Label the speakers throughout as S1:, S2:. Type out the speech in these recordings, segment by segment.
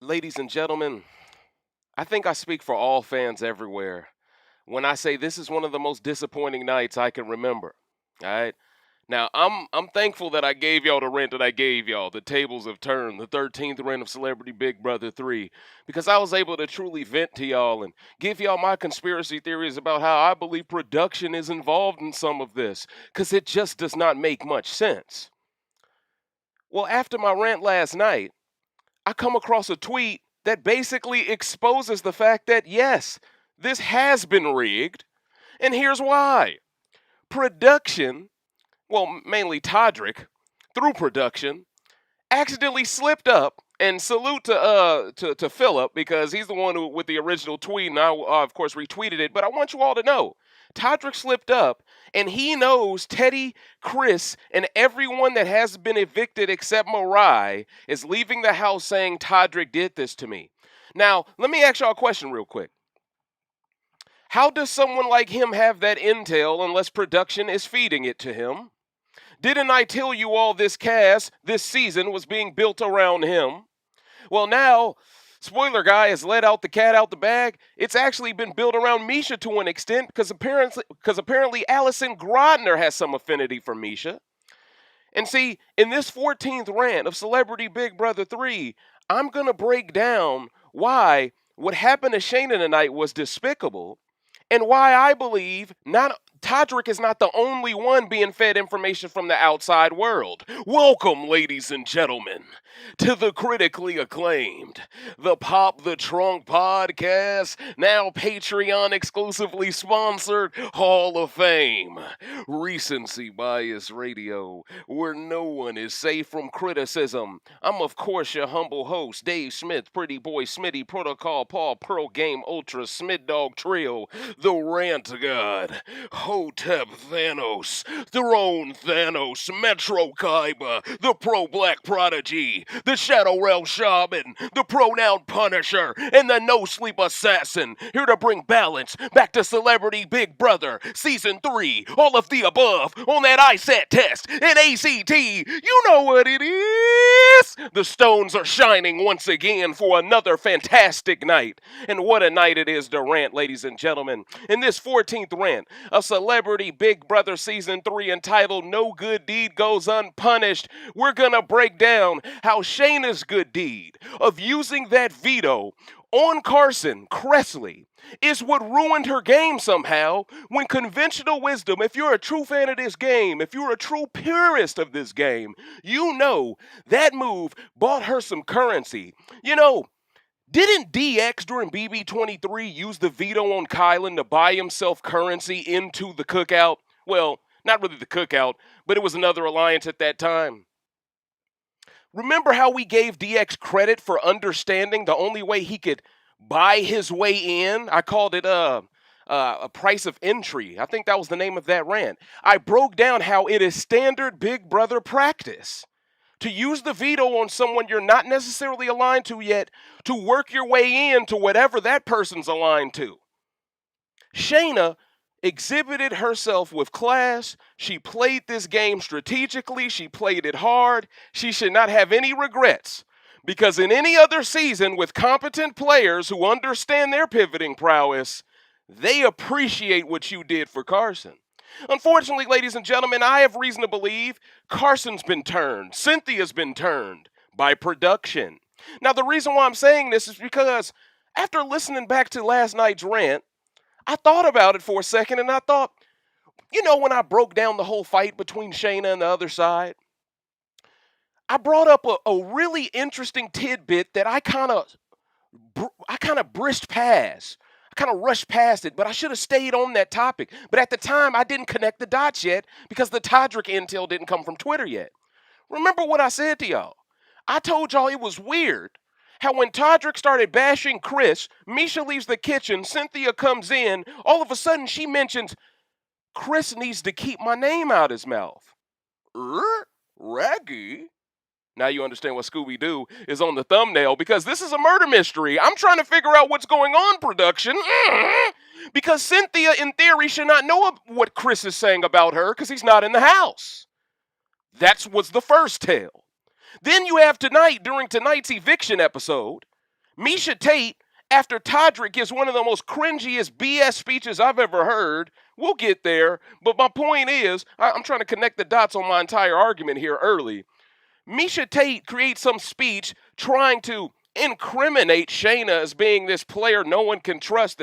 S1: Ladies and gentlemen, I think I speak for all fans everywhere when I say this is one of the most disappointing nights I can remember. All right. Now, I'm thankful that I gave y'all the rant that I gave y'all. The tables have turned, the 13th rant of Celebrity Big Brother 3, because I was able to truly vent to y'all and give y'all my conspiracy theories about how I believe production is involved in some of this, because it just does not make much sense. Well, after my rant last night, I come across a tweet that basically exposes the fact that yes, this has been rigged, and here's why. Production, well, mainly TODRICK, through production, accidentally slipped up. And salute to Philip because he's the one who with the original tweet, and I of course retweeted it. But I want you all to know, Todrick slipped up, and he knows Teddy, Chris, and everyone that has been evicted except MARAI is leaving the house saying Todrick did this to me. Now, let me ask y'all a question real quick. How does someone like him have that intel unless production is feeding it to him? Didn't I tell you all this cast, this season, was being built around him? Well, now, spoiler guy has let out the cat out the bag. It's actually been built around MIESHA to an extent because apparently Allison Grodner has some affinity for MIESHA. And see, in this 14th rant of Celebrity Big Brother 3, I'm going to break down why what happened to Shayna tonight was despicable and why I believe Todrick is not the only one being fed information from the outside world. Welcome, ladies and gentlemen, to the critically acclaimed, the Pop the Trunk podcast, now Patreon exclusively sponsored Hall of Fame, Recency Bias Radio, where no one is safe from criticism. I'm, of course, your humble host, Dave Smith, Pretty Boy Smitty, Protocol Paul, Pearl Game Ultra, Smid Dog Trio, the Rant God, Hotep Thanos, Throne Thanos, Metro Kaiba, the Pro Black Prodigy, the Shadow Realm Shaman, the Pronoun Punisher, and the No Sleep Assassin, here to bring balance back to Celebrity Big Brother, Season 3, all of the above, on that ISAT test, and ACT, you know what it is! The stones are shining once again for another fantastic night, and what a night it is to rant, ladies and gentlemen. In this 14th rant of Celebrity Big Brother Season 3 entitled No Good Deed Goes Unpunished, we're gonna break down how Shayna's good deed of using that veto on CARSON, KRESSLEY, is what ruined her game somehow when conventional wisdom, if you're a true fan of this game, if you're a true purist of this game, you know that move bought her some currency. You know, didn't DX during BB23 use the veto on Kylan to buy himself currency into the cookout? Well, not really the cookout, but it was another alliance at that time. Remember how we gave DX credit for understanding the only way he could buy his way in? I called it a price of entry. I think that was the name of that rant. I broke down how it is standard Big Brother practice to use the veto on someone you're not necessarily aligned to yet to work your way in to whatever that person's aligned to. Shayna exhibited herself with class. She played this game strategically. She played it hard. She should not have any regrets because in any other season with competent players who understand their pivoting prowess, they appreciate what you did for CARSON. Unfortunately, ladies and gentlemen, I have reason to believe CARSON's been turned. Cynthia's been turned by production. Now, the reason why I'm saying this is because after listening back to last night's rant, I thought about it for a second and I thought, you know, when I broke down the whole fight between Shayna and the other side, I brought up a really interesting tidbit that I kind of brished past. I kind of rushed past it, but I should have stayed on that topic. But at the time, I didn't connect the dots yet because the TODRICK intel didn't come from Twitter yet. Remember what I said to y'all? I told y'all it was weird how when TODRICK started bashing Chris, MIESHA leaves the kitchen, Cynthia comes in, all of a sudden she mentions, Chris needs to keep my name out his mouth. Raggy? Now you understand what Scooby-Doo is on the thumbnail because this is a murder mystery. I'm trying to figure out what's going on, production. Because Cynthia, in theory, should not know what Chris is saying about her because he's not in the house. That was the first tale. Then you have tonight, during tonight's eviction episode, MIESHA Tate, after TODRICK gives one of the most cringiest BS speeches I've ever heard, we'll get there, but my point is, I'm trying to connect the dots on my entire argument here early. MIESHA Tate creates some speech trying to incriminate Shayna as being this player no one can trust,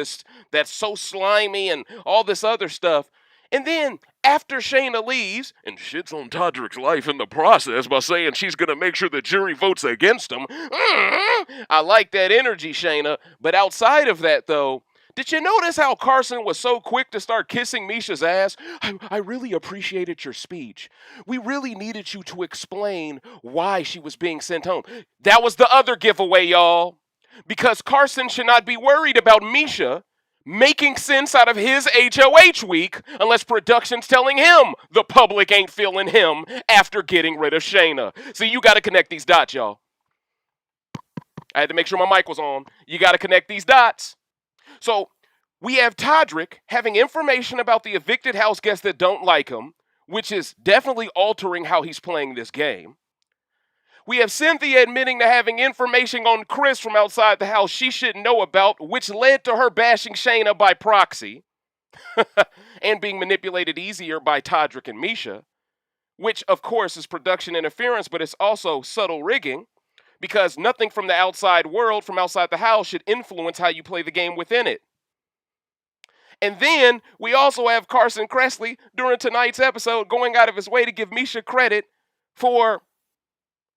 S1: that's so slimy and all this other stuff. And then after Shayna leaves and shits on TODRICK's life in the process by saying she's going to make sure the jury votes against him. I like that energy, Shayna. But outside of that, though, did you notice how CARSON was so quick to start kissing MIESHA's ass? I really appreciated your speech. We really needed you to explain why she was being sent home. That was the other giveaway, y'all. Because CARSON should not be worried about MIESHA making sense out of his HOH week unless production's telling him the public ain't feeling him after getting rid of Shayna. See, you got to connect these dots, y'all. I had to make sure my mic was on. You got to connect these dots. So we have TODRICK having information about the evicted house guests that don't like him, which is definitely altering how he's playing this game. We have CYNTHIA admitting to having information on Chris from outside the house she shouldn't know about, which led to her bashing Shayna by proxy and being manipulated easier by TODRICK and MIESHA, which of course is production interference, but it's also subtle rigging because nothing from the outside world, from outside the house, should influence how you play the game within it. And then we also have KRESSLEY during tonight's episode going out of his way to give MIESHA credit for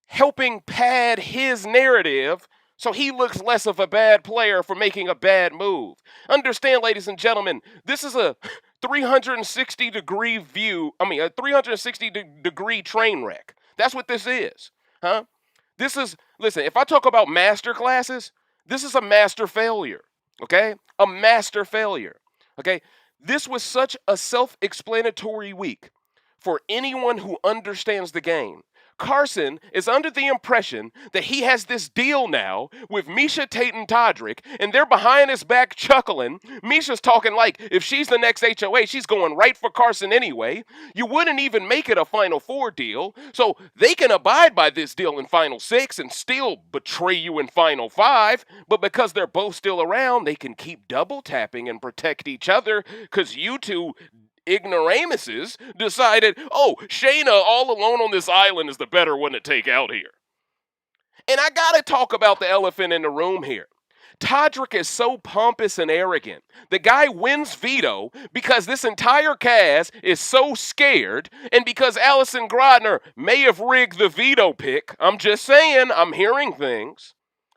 S1: helping pad his narrative so he looks less of a bad player for making a bad move. Understand, ladies and gentlemen, this is a 360-degree view, a 360-degree train wreck. That's what this is, huh? This is, listen, if I talk about master classes, this is a master failure, okay? A master failure, okay? This was such a self-explanatory week for anyone who understands the game. CARSON is under the impression that he has this deal now with MIESHA Tate and TODRICK, and they're behind his back chuckling. MIESHA's talking like if she's the next HOA, she's going right for CARSON anyway. You wouldn't even make it a Final Four deal, so they can abide by this deal in Final Six and still betray you in Final Five, but because they're both still around, they can keep double tapping and protect each other because you two ignoramuses decided, oh, Shayna all alone on this island is the better one to take out here. And I gotta talk about the elephant in the room here. TODRICK is so pompous and arrogant. The guy wins veto because this entire cast is so scared and because Allison Grodner may have rigged the veto pick. I'm just saying, I'm hearing things,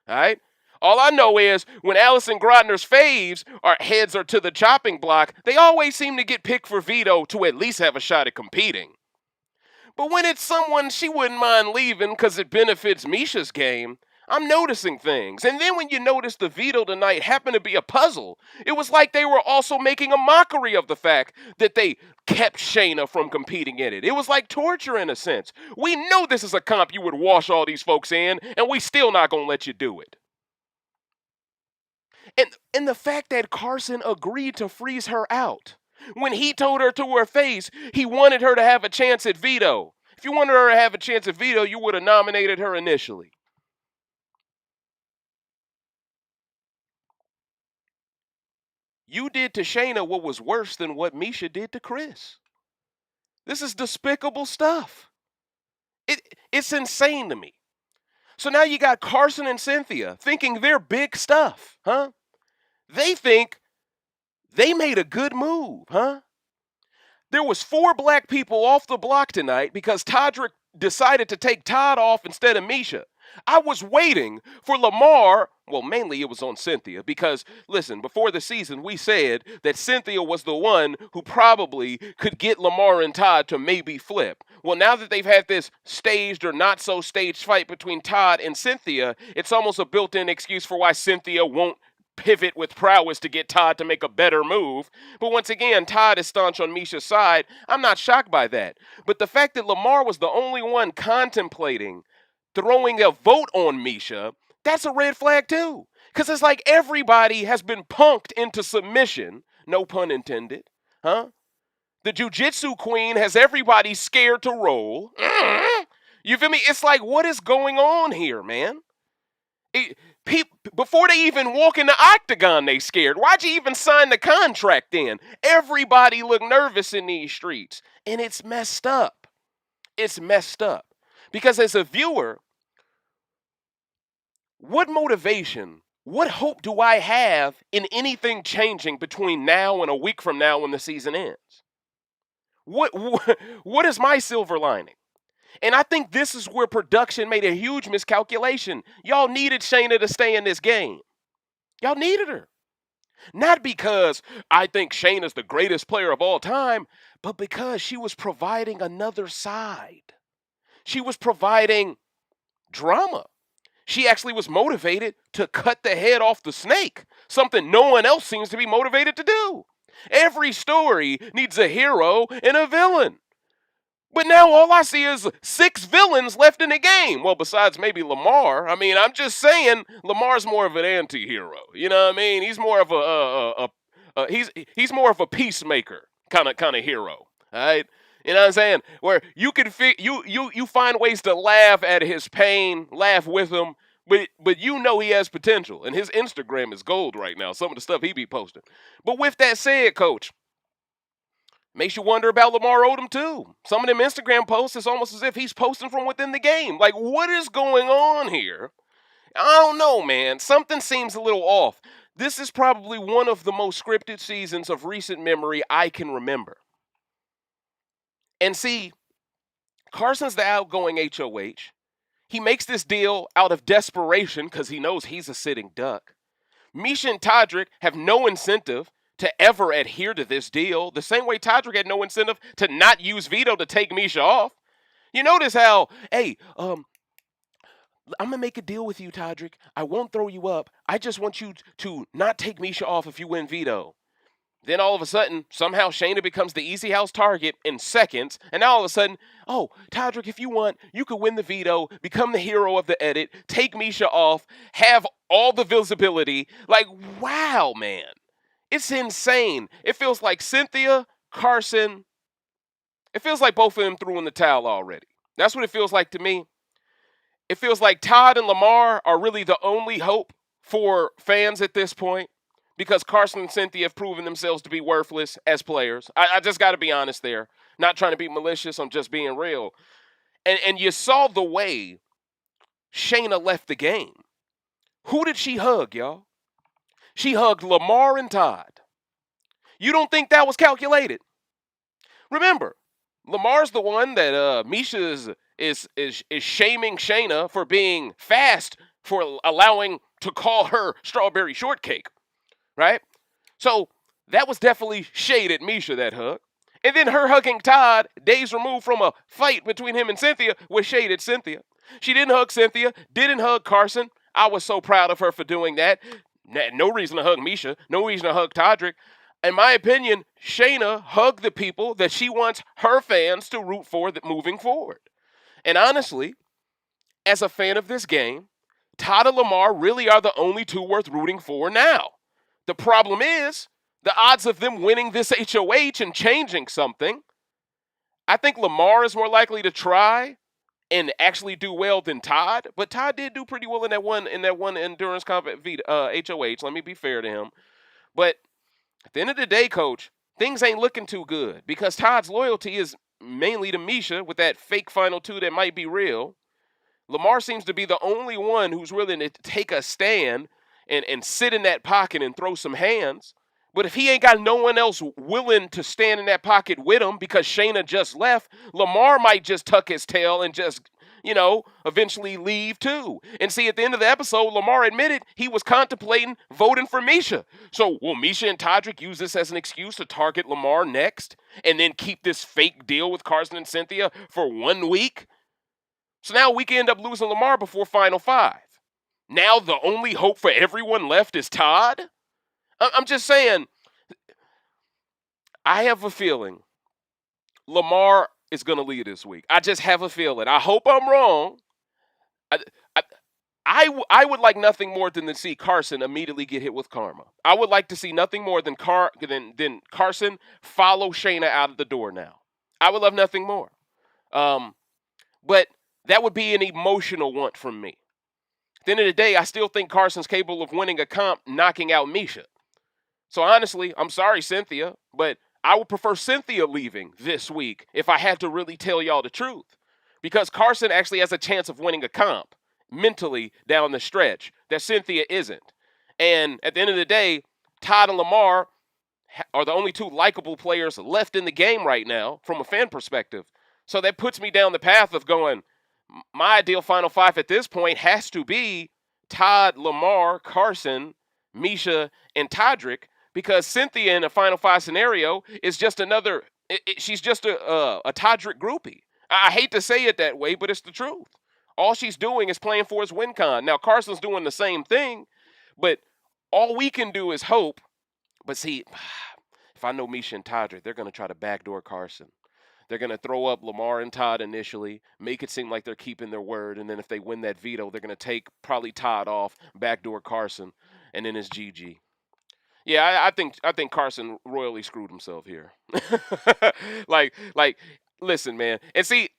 S1: all right? All I know is when Allison Grodner's faves heads are to the chopping block, they always seem to get picked for veto to at least have a shot at competing. But when it's someone she wouldn't mind leaving because it benefits MIESHA's game, I'm noticing things. And then when you notice the veto tonight happened to be a puzzle, it was like they were also making a mockery of the fact that they kept Shayna from competing in it. It was like torture in a sense. We know this is a comp you would wash all these folks in, and we still not gonna let you do it. And the fact that CARSON agreed to freeze her out. When he told her to her face, he wanted her to have a chance at veto. If you wanted her to have a chance at veto, you would have nominated her initially. You did to Shayna what was worse than what MIESHA did to Chris. This is despicable stuff. It's insane to me. So now you got CARSON and CYNTHIA thinking they're big stuff, huh? They think they made a good move, huh? There was 4 black people off the block tonight because TODRICK decided to take Todd off instead of MIESHA. I was waiting for LAMAR, well, mainly it was on CYNTHIA because, listen, before the season we said that CYNTHIA was the one who probably could get LAMAR and Todd to maybe flip. Well, now that they've had this staged or not so staged fight between Todd and CYNTHIA, it's almost a built-in excuse for why CYNTHIA won't pivot with prowess to get Todd to make a better move. But once again, Todd is staunch on MIESHA's side. I'm not shocked by that. But the fact that LAMAR was the only one contemplating throwing a vote on MIESHA, that's a red flag too. Because it's like everybody has been punked into submission, no pun intended, huh? The jiu-jitsu queen has everybody scared to roll. You feel me? It's like, what is going on here, man? Before they even walk in the octagon, they scared. Why'd you even sign the contract then? Everybody look nervous in these streets. And it's messed up. It's messed up. Because as a viewer, what motivation, what hope do I have in anything changing between now and a week from now when the season ends? What is my silver lining? And I think this is where production made a huge miscalculation. Y'all needed Shayna to stay in this game. Y'all needed her. Not because I think Shayna's the greatest player of all time, but because she was providing another side. She was providing drama. She actually was motivated to cut the head off the snake, something no one else seems to be motivated to do. Every story needs a hero and a villain. But now all I see is 6 villains left in the game. Well, besides maybe Lamar. I mean, I'm just saying Lamar's more of an anti-hero. You know what I mean? He's more of he's more of a peacemaker kind of hero. All right? You know what I'm saying? Where you can you find ways to laugh at his pain, laugh with him, but you know he has potential. And his Instagram is gold right now, some of the stuff he be posting. But with that said, Coach, makes you wonder about Lamar Odom too. Some of them Instagram posts, it's almost as if he's posting from within the game. Like, what is going on here? I don't know, man. Something seems a little off. This is probably one of the most scripted seasons of recent memory I can remember. And see, Carson's the outgoing HOH. He makes this deal out of desperation because he knows he's a sitting duck. MIESHA and TODRICK have no incentive to ever adhere to this deal, the same way TODRICK had no incentive to not use veto to take MIESHA off. You notice how, hey, I'm going to make a deal with you, TODRICK. I won't throw you up. I just want you to not take MIESHA off if you win veto. Then all of a sudden, somehow Shayna becomes the easy house target in seconds. And now all of a sudden, oh, TODRICK, if you want, you could win the veto, become the hero of the edit, take MIESHA off, have all the visibility. Like, wow, man. It's insane. It feels like CYNTHIA, CARSON, it feels like both of them threw in the towel already. That's what it feels like to me. It feels like Todd and Lamar are really the only hope for fans at this point because CARSON and CYNTHIA have proven themselves to be worthless as players. I just got to be honest there. Not trying to be malicious, I'm just being real. And you saw the way Shayna left the game. Who did she hug, y'all? She hugged Lamar and Todd. You don't think that was calculated? Remember, Lamar's the one that MIESHA is shaming Shayna for being fast for allowing to call her strawberry shortcake, right? So that was definitely shade at MIESHA, that hug. And then her hugging Todd, days removed from a fight between him and CYNTHIA, was shade at CYNTHIA. She didn't hug CYNTHIA, didn't hug CARSON. I was so proud of her for doing that. No reason to hug MIESHA, no reason to hug TODRICK. In my opinion, Shayna hugged the people that she wants her fans to root for moving forward. And honestly, as a fan of this game, Todd and Lamar really are the only two worth rooting for now. The problem is, the odds of them winning this HOH and changing something, I think Lamar is more likely to try and actually do well than Todd, but Todd did do pretty well in that one endurance combat HOH. Let me be fair to him. But at the end of the day, Coach, things ain't looking too good because Todd's loyalty is mainly to MIESHA with that fake final two that might be real. Lamar seems to be the only one who's willing to take a stand and sit in that pocket and throw some hands. But if he ain't got no one else willing to stand in that pocket with him because Shayna just left, Lamar might just tuck his tail and just, eventually leave too. And see, at the end of the episode, Lamar admitted he was contemplating voting for MIESHA. So will MIESHA and TODRICK use this as an excuse to target Lamar next and then keep this fake deal with CARSON and CYNTHIA for 1 week? So now we can end up losing Lamar before Final 5. Now the only hope for everyone left is Todd? I'm just saying, I have a feeling Lamar is going to lead this week. I just have a feeling. I hope I'm wrong. I would like nothing more than to see CARSON immediately get hit with karma. I would like to see nothing more than CARSON follow Shayna out of the door now. I would love nothing more. But that would be an emotional want from me. At the end of the day, I still think Carson's capable of winning a comp, knocking out MIESHA. So honestly, I'm sorry, Cynthia, but I would prefer Cynthia leaving this week if I had to really tell y'all the truth. Because Carson actually has a chance of winning a comp mentally down the stretch that Cynthia isn't. And at the end of the day, Todd and Lamar are the only two likable players left in the game right now from a fan perspective. So that puts me down the path of going, my ideal Final Five at this point has to be Todd, Lamar, Carson, MIESHA, and TODRICK, because Cynthia in a Final Five scenario is just another, she's just a TODRICK groupie. I hate to say it that way, but it's the truth. All she's doing is playing for his win con. Now, Carson's doing the same thing, but all we can do is hope. But see, if I know MIESHA and TODRICK, they're going to try to backdoor Carson. They're going to throw up Lamar and Todd initially, make it seem like they're keeping their word, and then if they win that veto, they're going to take probably Todd off, backdoor Carson, and then it's GG. Yeah, I think Carson royally screwed himself here. like, listen, man. And see,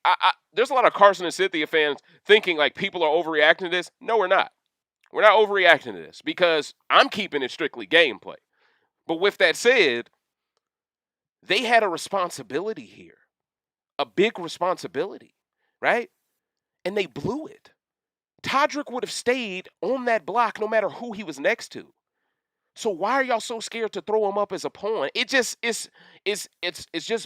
S1: there's a lot of Carson and Cynthia fans thinking like people are overreacting to this. No, we're not. We're not overreacting to this because I'm keeping it strictly gameplay. But with that said, they had a responsibility here. A big responsibility, right? And they blew it. TODRICK would have stayed on that block no matter who he was next to. So why are y'all so scared to throw him up as a pawn? It's just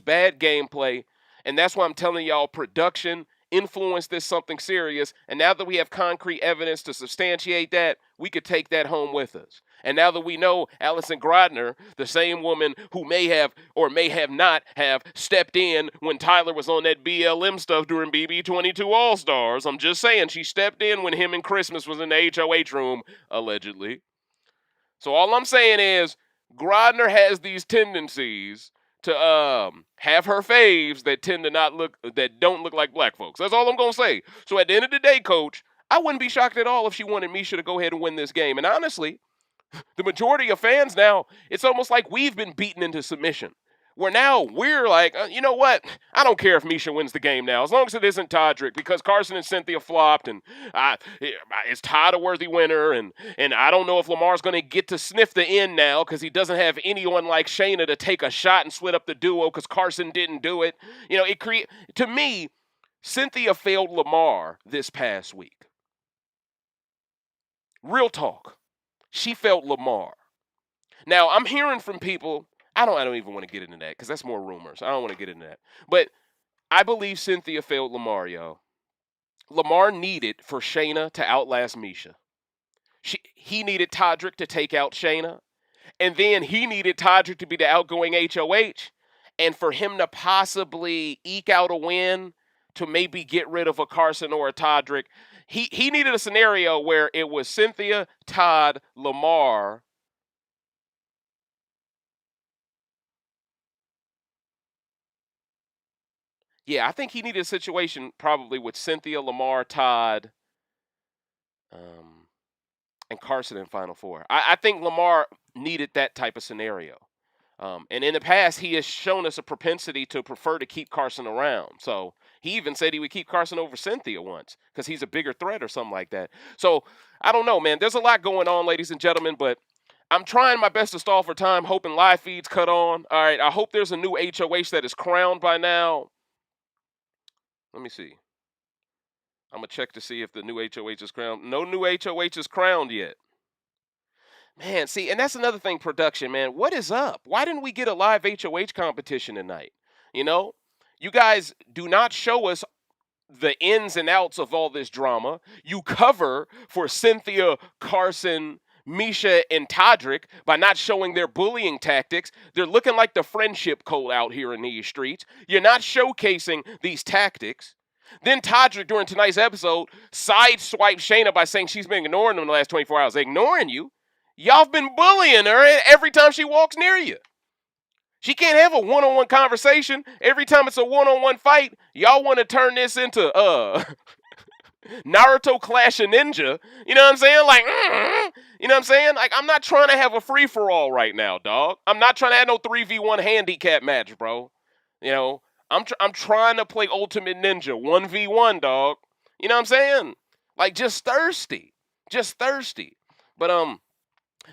S1: bad gameplay, and that's why I'm telling y'all production influenced this something serious. And now that we have concrete evidence to substantiate that, we could take that home with us. And now that we know Allison Grodner, the same woman who may have or may have not have stepped in when Tyler was on that BLM stuff during BB22 All-Stars, I'm just saying she stepped in when him and Christmas was in the HOH room, allegedly. So all I'm saying is Grodner has these tendencies to have her faves that tend to that don't look like black folks. That's all I'm going to say. So at the end of the day, Coach, I wouldn't be shocked at all if she wanted MIESHA to go ahead and win this game. And honestly, the majority of fans now, it's almost like we've been beaten into submission. Where now we're like, you know what? I don't care if MIESHA wins the game now, as long as it isn't TODRICK, because Carson and Cynthia flopped, and is Todd a worthy winner? And I don't know if Lamar's going to get to sniff the end now because he doesn't have anyone like Shayna to take a shot and split up the duo because Carson didn't do it. You know, to me, Cynthia failed Lamar this past week. Real talk. She failed Lamar. Now, I'm hearing from people, I don't even want to get into that because that's more rumors. I don't want to get into that. But I believe Cynthia failed Lamar, y'all. Lamar needed for Shayna to outlast MIESHA. He needed TODRICK to take out Shayna. And then he needed TODRICK to be the outgoing HOH. And for him to possibly eke out a win to maybe get rid of a Carson or a TODRICK, he needed a scenario where it was Cynthia, Todd, Lamar. Yeah, I think he needed a situation probably with Cynthia, Lamar, Todd, and Carson in Final Four. I think Lamar needed that type of scenario. And in the past, he has shown us a propensity to prefer to keep Carson around. So he even said he would keep Carson over Cynthia once because he's a bigger threat or something like that. So I don't know, man. There's a lot going on, ladies and gentlemen, but I'm trying my best to stall for time, hoping live feeds cut on. All right, I hope there's a new HOH that is crowned by now. Let me see. I'm going to check to see if the new HOH is crowned. No new HOH is crowned yet. Man, see, and that's another thing, production, man. What is up? Why didn't we get a live HOH competition tonight? You know, you guys do not show us the ins and outs of all this drama. You cover for Cynthia, Carson, MIESHA, and TODRICK by not showing their bullying tactics. They're looking like the friendship code out here in these streets. You're not showcasing these tactics. Then TODRICK, during tonight's episode, sideswiped Shayna by saying she's been ignoring them the last 24 hours. Ignoring you? Y'all have been bullying her every time she walks near you. She can't have a one-on-one conversation. Every time it's a one-on-one fight, y'all want to turn this into Naruto Clash of Ninja. You know what I'm saying? Like, you know what I'm saying? Like, I'm not trying to have a free-for-all right now, dog. I'm not trying to have no 3v1 handicap match, bro. You know, I'm trying to play Ultimate Ninja 1v1, dog. You know what I'm saying? Like, just thirsty. Just thirsty. But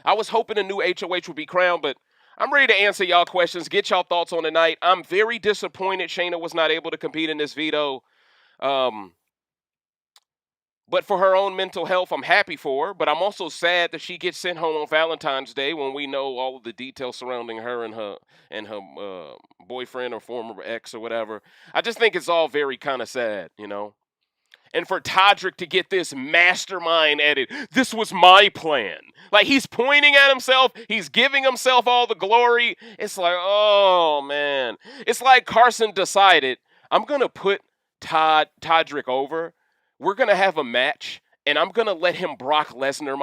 S1: I was hoping a new HOH would be crowned, but I'm ready to answer y'all questions, get y'all thoughts on the night. I'm very disappointed Shayna was not able to compete in this veto. But for her own mental health, I'm happy for her. But I'm also sad that she gets sent home on Valentine's Day when we know all of the details surrounding her and her boyfriend or former ex or whatever. I just think it's all very kind of sad, you know. And for TODRICK to get this mastermind edit, this was my plan. Like, he's pointing at himself, he's giving himself all the glory. It's like, oh man. It's like Carson decided, I'm gonna put TODRICK over. We're gonna have a match, and I'm gonna let him Brock Lesnar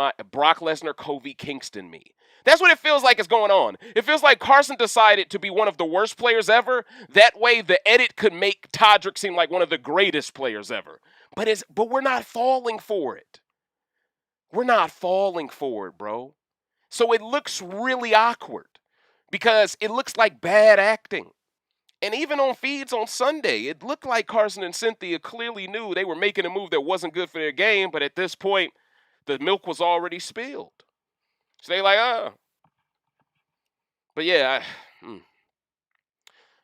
S1: Kofi Kingston me. That's what it feels like is going on. It feels like Carson decided to be one of the worst players ever. That way, the edit could make TODRICK seem like one of the greatest players ever. But we're not falling for it. We're not falling for it, bro. So it looks really awkward because it looks like bad acting. And even on feeds on Sunday, it looked like Carson and Cynthia clearly knew they were making a move that wasn't good for their game, but at this point, the milk was already spilled. So they like, But yeah,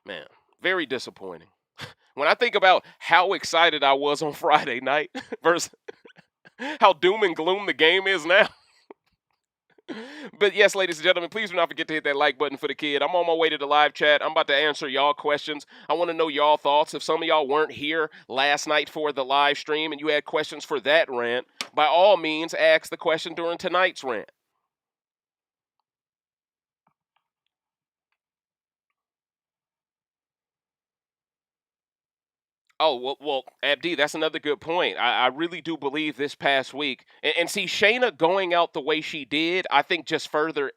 S1: man, very disappointing. When I think about how excited I was on Friday night versus how doom and gloom the game is now. But yes, ladies and gentlemen, please do not forget to hit that like button for the kid. I'm on my way to the live chat. I'm about to answer y'all questions. I want to know y'all thoughts. If some of y'all weren't here last night for the live stream and you had questions for that rant, by all means, ask the question during tonight's rant. Oh, well, Abdi, that's another good point. I really do believe this past week, and see, Shayna going out the way she did, I think just further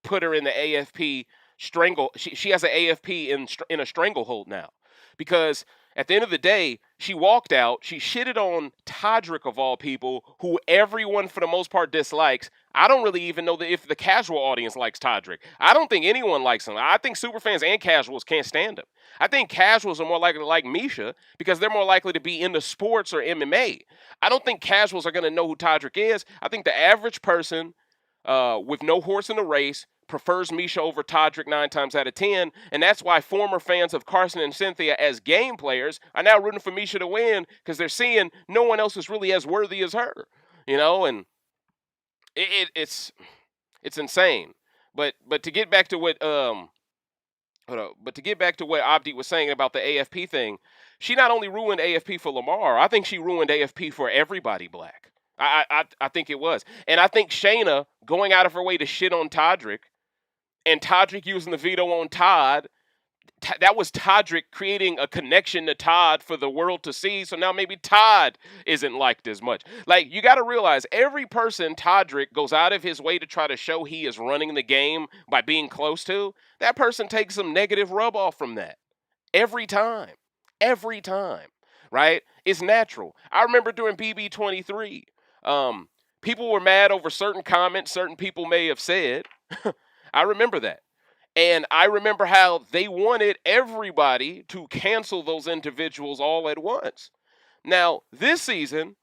S1: put her in the AFP strangle. She has an AFP in a stranglehold now, because at the end of the day, she walked out. She shitted on TODRICK of all people, who everyone for the most part dislikes. I don't really even know if the casual audience likes TODRICK. I don't think anyone likes him. I think superfans and casuals can't stand him. I think casuals are more likely to like MIESHA because they're more likely to be into sports or MMA. I don't think casuals are going to know who TODRICK is. I think the average person with no horse in the race prefers MIESHA over TODRICK 9 times out of 10, and that's why former fans of Carson and Cynthia as game players are now rooting for MIESHA to win because they're seeing no one else is really as worthy as her, you know, and it's insane. But to get back to what Abdi was saying about the AFP thing, she not only ruined AFP for LAMAR, I think she ruined AFP for everybody black. I think it was. And I think Shayna going out of her way to shit on TODRICK and TODRICK using the veto on Todd, that was TODRICK creating a connection to Todd for the world to see. So now maybe Todd isn't liked as much. Like, you got to realize every person TODRICK goes out of his way to try to show he is running the game by being close to, that person takes some negative rub off from that. Every time. Every time. Right? It's natural. I remember during BB23, people were mad over certain comments certain people may have said. I remember that. And I remember how they wanted everybody to cancel those individuals all at once. Now, this season,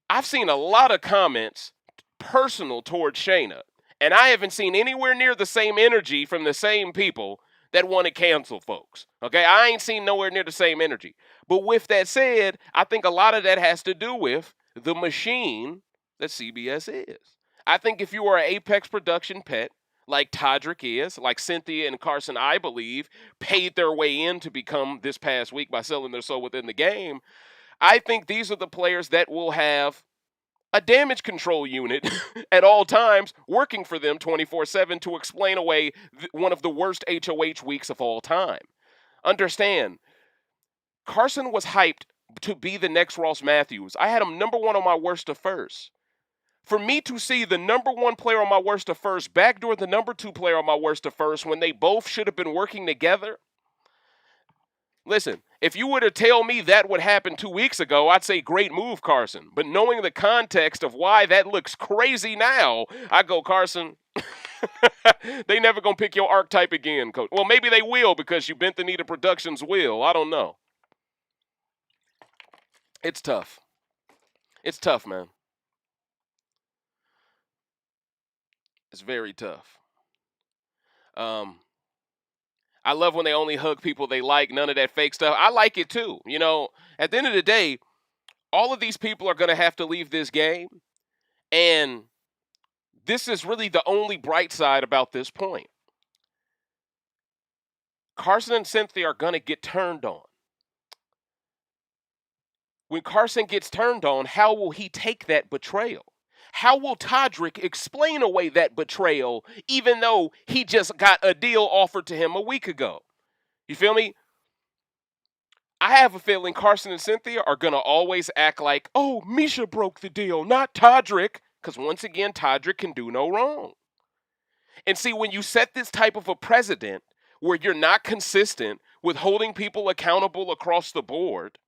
S1: I've seen a lot of comments personal towards Shayna. And I haven't seen anywhere near the same energy from the same people that want to cancel folks. Okay, I ain't seen nowhere near the same energy. But with that said, I think a lot of that has to do with the machine that CBS is. I think if you are an Apex production pet, like TODRICK is, like Cynthia and Carson, I believe, paid their way in to become this past week by selling their soul within the game, I think these are the players that will have a damage control unit at all times working for them 24/7 to explain away one of the worst HOH weeks of all time. Understand, Carson was hyped to be the next Ross Matthews. I had him number one on my worst to first. For me to see the number one player on my worst to first backdoor the number two player on my worst to first when they both should have been working together. Listen, if you were to tell me that would happen 2 weeks ago, I'd say great move, Carson. But knowing the context of why that looks crazy now, I go, Carson, they never gonna pick your archetype again, coach. Well, maybe they will because you bent the knee to production's will. I don't know. It's tough. It's tough, man. It's very tough. I love when they only hug people they like, none of that fake stuff. I like it too. You know, at the end of the day, all of these people are going to have to leave this game. And this is really the only bright side about this point. Carson and Cynthia are going to get turned on. When Carson gets turned on, how will he take that betrayal? How will TODRICK explain away that betrayal even though he just got a deal offered to him a week ago? You feel me? I have a feeling Carson and Cynthia are going to always act like, oh, MIESHA broke the deal, not TODRICK. Because once again, TODRICK can do no wrong. And see, when you set this type of a precedent where you're not consistent with holding people accountable across the board,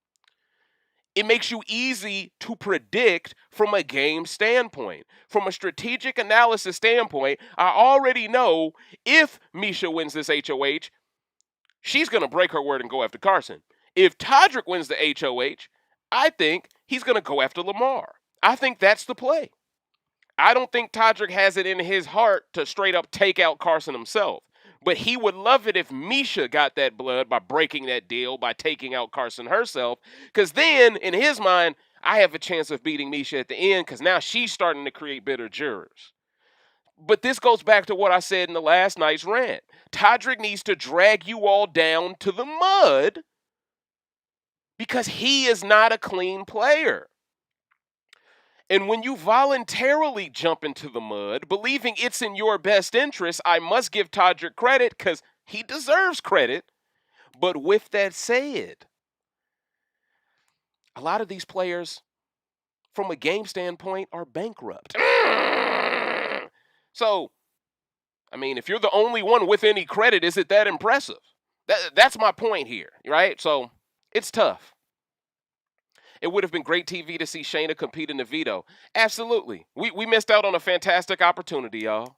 S1: it makes you easy to predict from a game standpoint. From a strategic analysis standpoint, I already know if MIESHA wins this HOH, she's going to break her word and go after Carson. If TODRICK wins the HOH, I think he's going to go after LAMAR. I think that's the play. I don't think TODRICK has it in his heart to straight up take out Carson himself. But he would love it if MIESHA got that blood by breaking that deal, by taking out Carson herself. Because then, in his mind, I have a chance of beating MIESHA at the end because now she's starting to create bitter jurors. But this goes back to what I said in the last night's rant. TODRICK needs to drag you all down to the mud because he is not a clean player. And when you voluntarily jump into the mud, believing it's in your best interest, I must give TODRICK credit because he deserves credit. But with that said, a lot of these players, from a game standpoint, are bankrupt. So, I mean, if you're the only one with any credit, is it that impressive? That's my point here, right? So, it's tough. It would have been great TV to see Shayna compete in the veto. Absolutely. We missed out on a fantastic opportunity, y'all.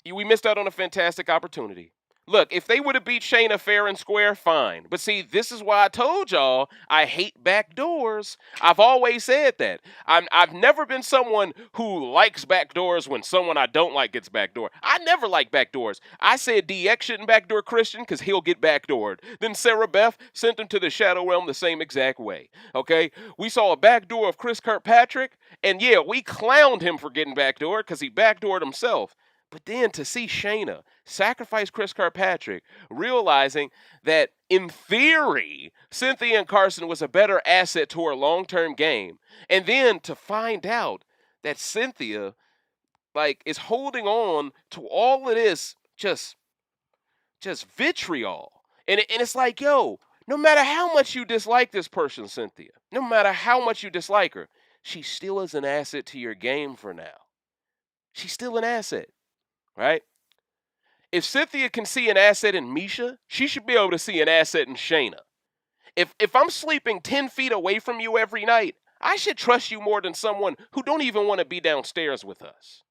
S1: We missed out on a fantastic opportunity. Look, if they would have beat Shayna fair and square, fine. But see, this is why I told y'all I hate backdoors. I've always said that. I've never been someone who likes backdoors when someone I don't like gets backdoor. I never like backdoors. I said DX shouldn't backdoor Christian because he'll get backdoored. Then Sarah Beth sent him to the Shadow Realm the same exact way. Okay? We saw a backdoor of KIRKPATRICK, and yeah, we clowned him for getting backdoored because he backdoored himself. But then to see Shayna sacrifice KIRKPATRICK, realizing that in theory, Cynthia and Carson was a better asset to her long-term game, and then to find out that Cynthia, is holding on to all of this just vitriol. And it's like, yo, no matter how much you dislike this person, Cynthia, no matter how much you dislike her, she still is an asset to your game for now. She's still an asset. Right? If Cynthia can see an asset in MIESHA, she should be able to see an asset in Shayna. If I'm sleeping 10 feet away from you every night, I should trust you more than someone who don't even want to be downstairs with us.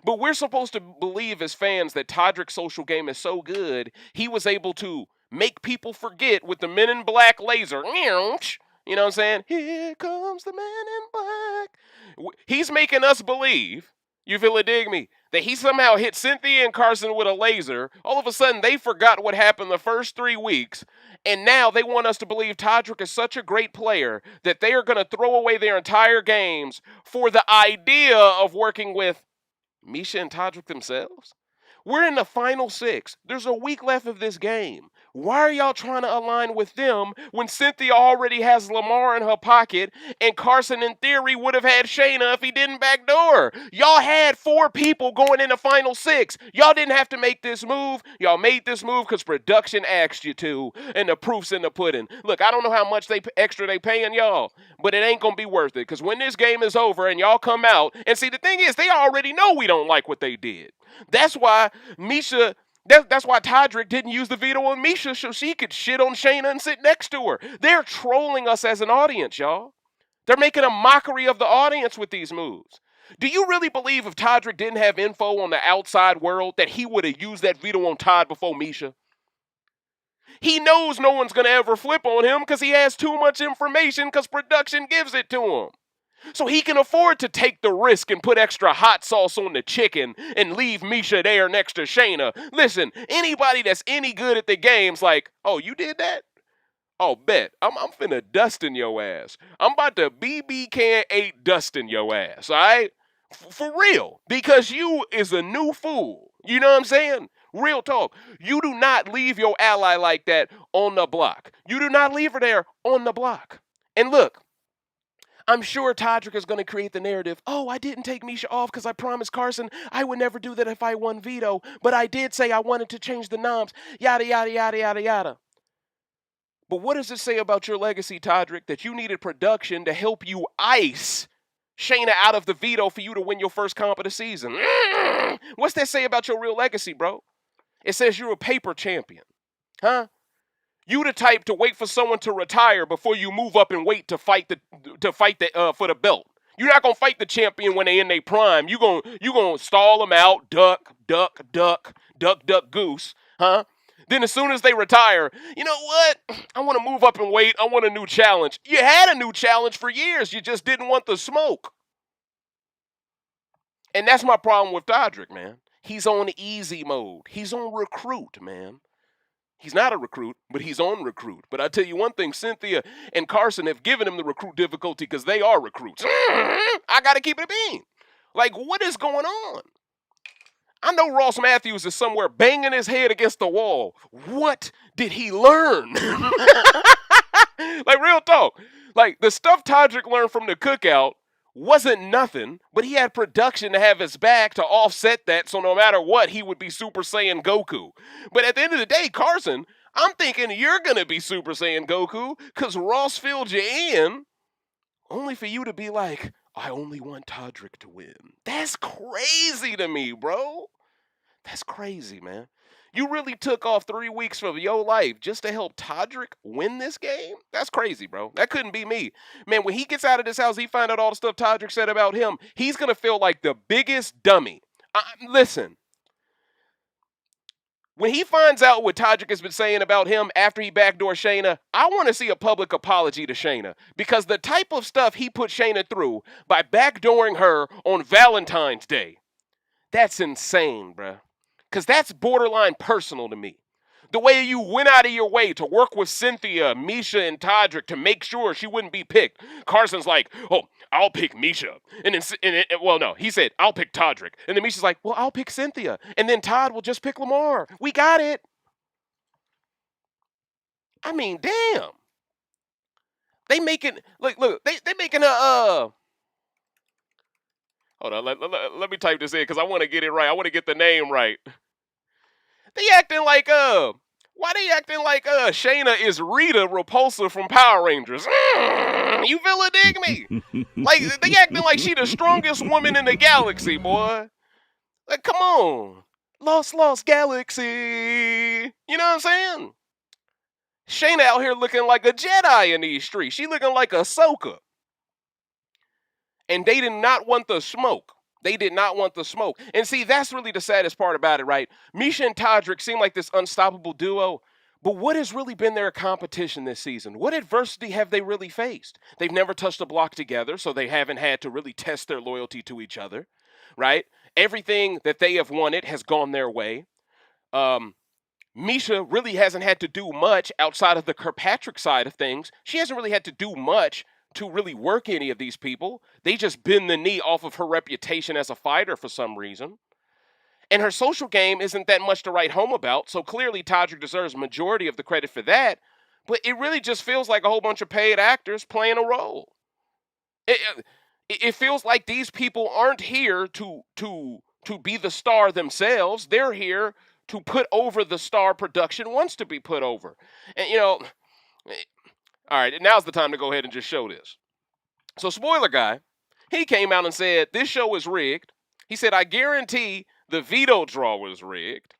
S1: But we're supposed to believe as fans that TODRICK's social game is so good, he was able to make people forget with the Men in Black laser. You know what I'm saying? Here comes the Man in Black. He's making us believe, you feel it, dig me, that he somehow hit Cynthia and Carson with a laser. All of a sudden, they forgot what happened the first 3 weeks, and now they want us to believe TODRICK is such a great player that they are going to throw away their entire games for the idea of working with MIESHA and TODRICK themselves. We're in the final 6. There's a week left of this game. Why are y'all trying to align with them when Cynthia already has LAMAR in her pocket and Carson, in theory, would have had Shayna if he didn't backdoor? Y'all had 4 people going in the final 6. Y'all didn't have to make this move. Y'all made this move because production asked you to, and the proof's in the pudding. Look, I don't know how much extra they paying y'all, but it ain't going to be worth it because when this game is over and y'all come out, and see, the thing is, they already know we don't like what they did. That's why MIESHA... That's why TODRICK didn't use the veto on MIESHA so she could shit on Shayna and sit next to her. They're trolling us as an audience, y'all. They're making a mockery of the audience with these moves. Do you really believe if TODRICK didn't have info on the outside world that he would have used that veto on Todd before MIESHA? He knows no one's going to ever flip on him because he has too much information because production gives it to him. So he can afford to take the risk and put extra hot sauce on the chicken and leave MEISHA there next to Shayna. Listen, anybody that's any good at the game's like, oh, you did that? Oh, bet. I'm finna dust in your ass. I'm about to BB can 8 dust in your ass, all right? For real. Because you is a new fool. You know what I'm saying? Real talk. You do not leave your ally like that on the block. You do not leave her there on the block. And look, I'm sure TODRICK is going to create the narrative, oh, I didn't take MEISHA off because I promised CARSON I would never do that if I won veto, but I did say I wanted to change the noms, yada, yada, yada, yada, yada. But what does it say about your legacy, TODRICK, that you needed production to help you ice Shayna out of the veto for you to win your first comp of the season? What's that say about your real legacy, bro? It says you're a paper champion, huh? You the type to wait for someone to retire before you move up and wait to fight for the belt. You're not gonna fight the champion when they in their prime. You gonna stall them out, duck, goose, huh? Then as soon as they retire, you know what? I want to move up and wait. I want a new challenge. You had a new challenge for years. You just didn't want the smoke. And that's my problem with TODRICK, man. He's on easy mode. He's on recruit, man. He's not a recruit, but he's on recruit. But I tell you one thing, CYNTHIA and CARSON have given him the recruit difficulty because they are recruits. I got to keep it a bean. Like, what is going on? I know Ross Matthews is somewhere banging his head against the wall. What did he learn? Like, real talk. Like, the stuff TODRICK learned from the cookout wasn't nothing, but he had production to have his back to offset that, so no matter what, he would be Super Saiyan Goku. But at the end of the day, CARSON, I'm thinking you're going to be Super Saiyan Goku because Ross filled you in only for you to be like, I only want TODRICK to win. That's crazy to me, bro. That's crazy, man. You really took off 3 weeks from your life just to help TODRICK win this game? That's crazy, bro. That couldn't be me. Man, when he gets out of this house, he find out all the stuff TODRICK said about him, he's going to feel like the biggest dummy. Listen. When he finds out what TODRICK has been saying about him after he backdoor Shayna, I want to see a public apology to Shayna. Because the type of stuff he put Shayna through by backdooring her on Valentine's Day, that's insane, bruh. Because that's borderline personal to me. The way you went out of your way to work with CYNTHIA, MEISHA, and TODRICK to make sure she wouldn't be picked. CARSON's like, oh, I'll pick MEISHA. Well, no, he said, I'll pick TODRICK. And then MEISHA's like, well, I'll pick CYNTHIA. And then Todd will just pick LAMAR. We got it. I mean, damn. They making, look, they making a, hold on, let me type this in because I want to get it right. I want to get the name right. They acting like, why they acting like, Shayna is Rita Repulsa from Power Rangers? You feel it, dig me? Like, they acting like she the strongest woman in the galaxy, boy. Like, come on. Lost galaxy. You know what I'm saying? Shayna out here looking like a Jedi in these streets. She looking like Ahsoka. And they did not want the smoke. They did not want the smoke. And see, that's really the saddest part about it, right? MEISHA and TODRICK seem like this unstoppable duo, but what has really been their competition this season? What adversity have they really faced? They've never touched a block together, so they haven't had to really test their loyalty to each other, right? Everything that they have wanted has gone their way. MEISHA really hasn't had to do much outside of the KIRKPATRICK side of things. She hasn't really had to do much to really work any of these people. They just bend the knee off of her reputation as a fighter for some reason. And her social game isn't that much to write home about, so clearly TODRICK deserves majority of the credit for that, but it really just feels like a whole bunch of paid actors playing a role. It feels like these people aren't here to be the star themselves. They're here to put over the star production wants to be put over. And, you know, all right, now's the time to go ahead and just show this. So Spoiler Guy, he came out and said, this show is rigged. He said, I guarantee the veto draw was rigged.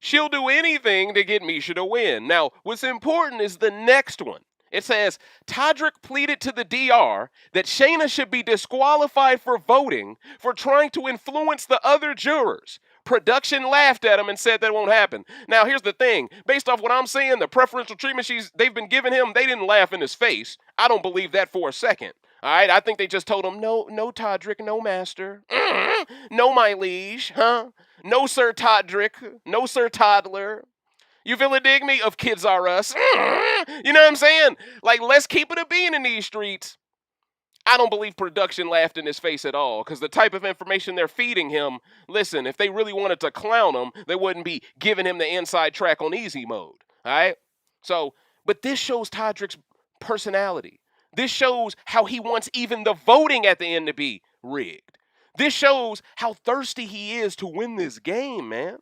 S1: She'll do anything to get MEISHA to win. Now, what's important is the next one. It says, TODRICK pleaded to the DR that Shayna should be disqualified for voting for trying to influence the other jurors. Production laughed at him and said that won't happen. Now, here's the thing. Based off what I'm seeing, the preferential treatment they've been giving him, they didn't laugh in his face. I don't believe that for a second. All right, I think they just told him, no, no, Todrick, no, master. No, my liege, huh? No, Sir Todrick. No, Sir Toddler. You feel it, dig me? Of Kids Are Us. You know what I'm saying? Like, let's keep it a bean in these streets. I don't believe production laughed in his face at all, because the type of information they're feeding him, listen, if they really wanted to clown him, they wouldn't be giving him the inside track on easy mode. All right? So, but this shows Todrick's personality. This shows how he wants even the voting at the end to be rigged. This shows how thirsty he is to win this game, man.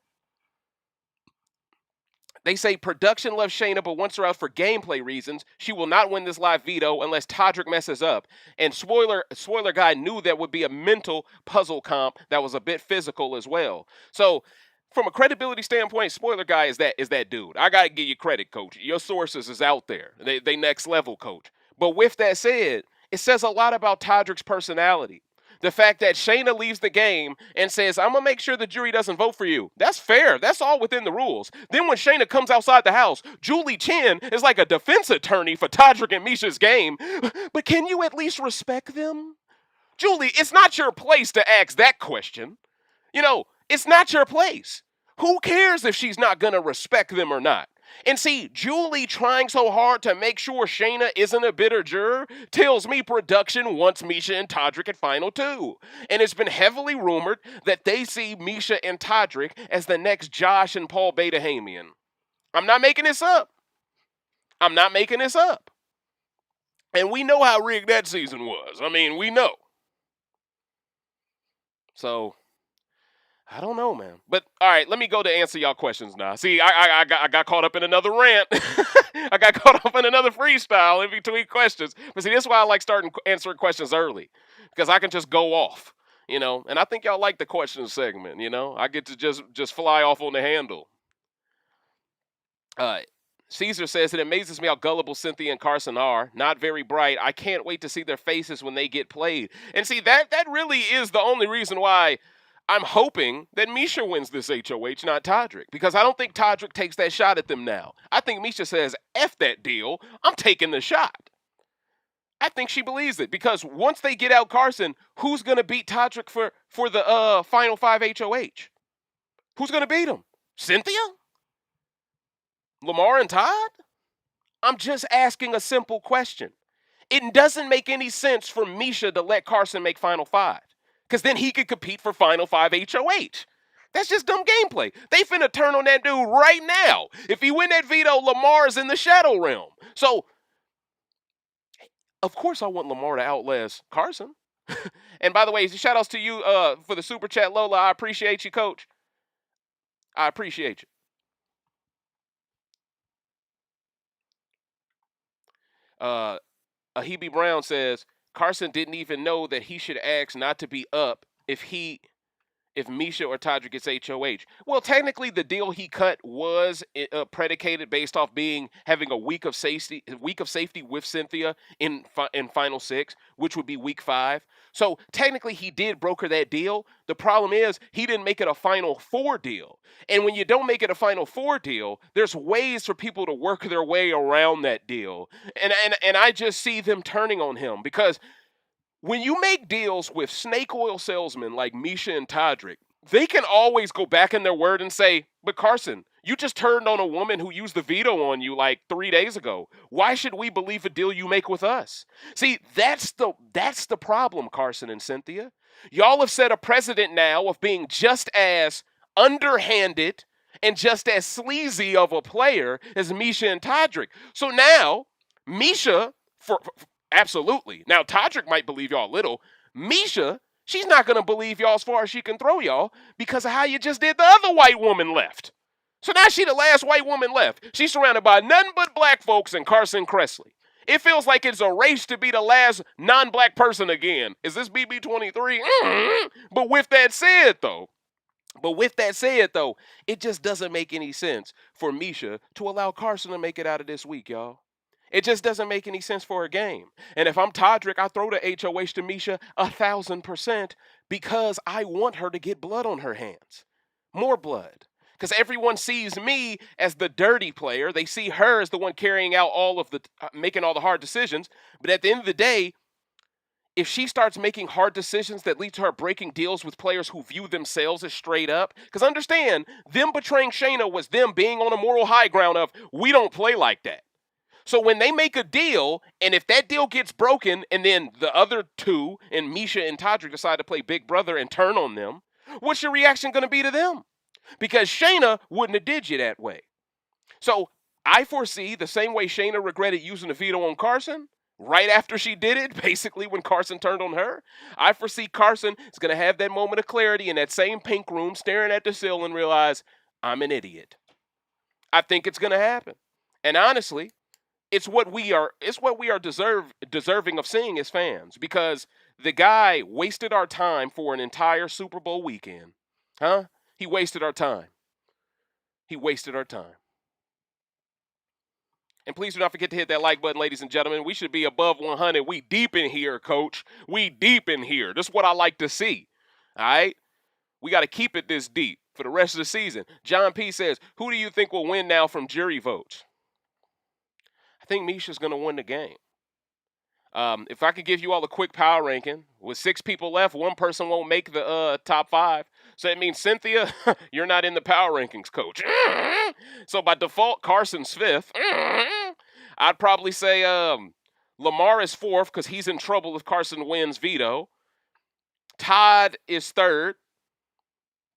S1: They say production loves Shayna, but wants her out for gameplay reasons. She will not win this live veto unless Todrick messes up. And spoiler guy knew that would be a mental puzzle comp that was a bit physical as well. So, from a credibility standpoint, spoiler guy is that dude. I gotta give you credit, coach. Your sources is out there. They next level, coach. But with that said, it says a lot about Todrick's personality. The fact that Shayna leaves the game and says, I'm going to make sure the jury doesn't vote for you. That's fair. That's all within the rules. Then when Shayna comes outside the house, Julie Chen is like a defense attorney for Todrick and Misha's game. But can you at least respect them? Julie, it's not your place to ask that question. You know, it's not your place. Who cares if she's not going to respect them or not? And see, Julie trying so hard to make sure Shayna isn't a bitter juror tells me production wants Miesha and Todrick at Final 2. And it's been heavily rumored that they see Miesha and Todrick as the next Josh and Paul Beta-Hamian. I'm not making this up. I'm not making this up. And we know how rigged that season was. I mean, we know. So, I don't know, man. But, all right, let me go to answer y'all questions now. See, I got caught up in another rant. I got caught up in another freestyle in between questions. But see, this is why I like starting answering questions early. Because I can just go off, you know. And I think y'all like the questions segment, you know. I get to just fly off on the handle. Caesar says, it amazes me how gullible CYNTHIA and CARSON are. Not very bright. I can't wait to see their faces when they get played. And see, that really is the only reason why I'm hoping that Miesha wins this HOH, not Todrick, because I don't think Todrick takes that shot at them now. I think Miesha says, F that deal, I'm taking the shot. I think she believes it, because once they get out CARSON, who's going to beat Todrick for the Final 5 HOH? Who's going to beat him? CYNTHIA? Lamar and Todd? I'm just asking a simple question. It doesn't make any sense for Miesha to let CARSON make Final 5. Because then he could compete for Final 5 HOH. That's just dumb gameplay. They finna turn on that dude right now. If he win that veto, Lamar's in the Shadow Realm. So, of course I want Lamar to outlast CARSON. And by the way, shout outs to you for the super chat, Lola. I appreciate you, coach. I appreciate you. Ahibi Brown says, CARSON didn't even know that he should ask not to be up if Miesha or Todrick gets HOH. Well, technically, the deal he cut was predicated based off having a week of safety with CYNTHIA in Final 6, which would be week 5. So technically, he did broker that deal. The problem is he didn't make it a Final 4 deal. And when you don't make it a Final 4 deal, there's ways for people to work their way around that deal. And I just see them turning on him, because when you make deals with snake oil salesmen like Miesha and Todrick, they can always go back in their word and say, but CARSON, you just turned on a woman who used the veto on you like 3 days ago. Why should we believe a deal you make with us? See, that's the problem, CARSON and CYNTHIA. Y'all have set a precedent now of being just as underhanded and just as sleazy of a player as Miesha and Todrick. So now, Miesha, absolutely. Now, Todrick might believe y'all a little. Miesha, she's not going to believe y'all as far as she can throw y'all because of how you just did the other white woman left. So now she the last white woman left. She's surrounded by nothing but black folks and Carson KRESSLEY. It feels like it's a race to be the last non-black person again. Is this BB23? But with that said, though, it just doesn't make any sense for Miesha to allow CARSON to make it out of this week, y'all. It just doesn't make any sense for a game. And if I'm Todrick, I throw the HOH to Miesha 1,000% because I want her to get blood on her hands. More blood. Because everyone sees me as the dirty player. They see her as the one carrying out making all the hard decisions. But at the end of the day, if she starts making hard decisions that lead to her breaking deals with players who view themselves as straight up, because understand, them betraying Shayna was them being on a moral high ground of, we don't play like that. So when they make a deal, and if that deal gets broken, and then the other two, and MIESHA and TODRICK, decide to play Big Brother and turn on them, what's your reaction going to be to them? Because Shayna wouldn't have did you that way. So I foresee the same way Shayna regretted using the veto on CARSON, right after she did it, basically when CARSON turned on her, I foresee CARSON is going to have that moment of clarity in that same pink room, staring at the ceiling and realize, I'm an idiot. I think it's going to happen. And honestly, it's what we are deserving of seeing as fans, because the guy wasted our time for an entire Super Bowl weekend. Huh? He wasted our time. He wasted our time. And please do not forget to hit that like button, ladies and gentlemen. We should be above 100. We deep in here, coach. We deep in here. This is what I like to see. All right? We got to keep it this deep for the rest of the season. John P. says, who do you think will win now from jury votes? I think MIESHA's going to win the game. If I could give you all a quick power ranking, with 6 people left, one person won't make the top 5. So that means, Cynthia, you're not in the power rankings, coach. So by default, Carson's 5th. I'd probably say LAMAR is 4th because he's in trouble if Carson wins veto. Todd is 3rd.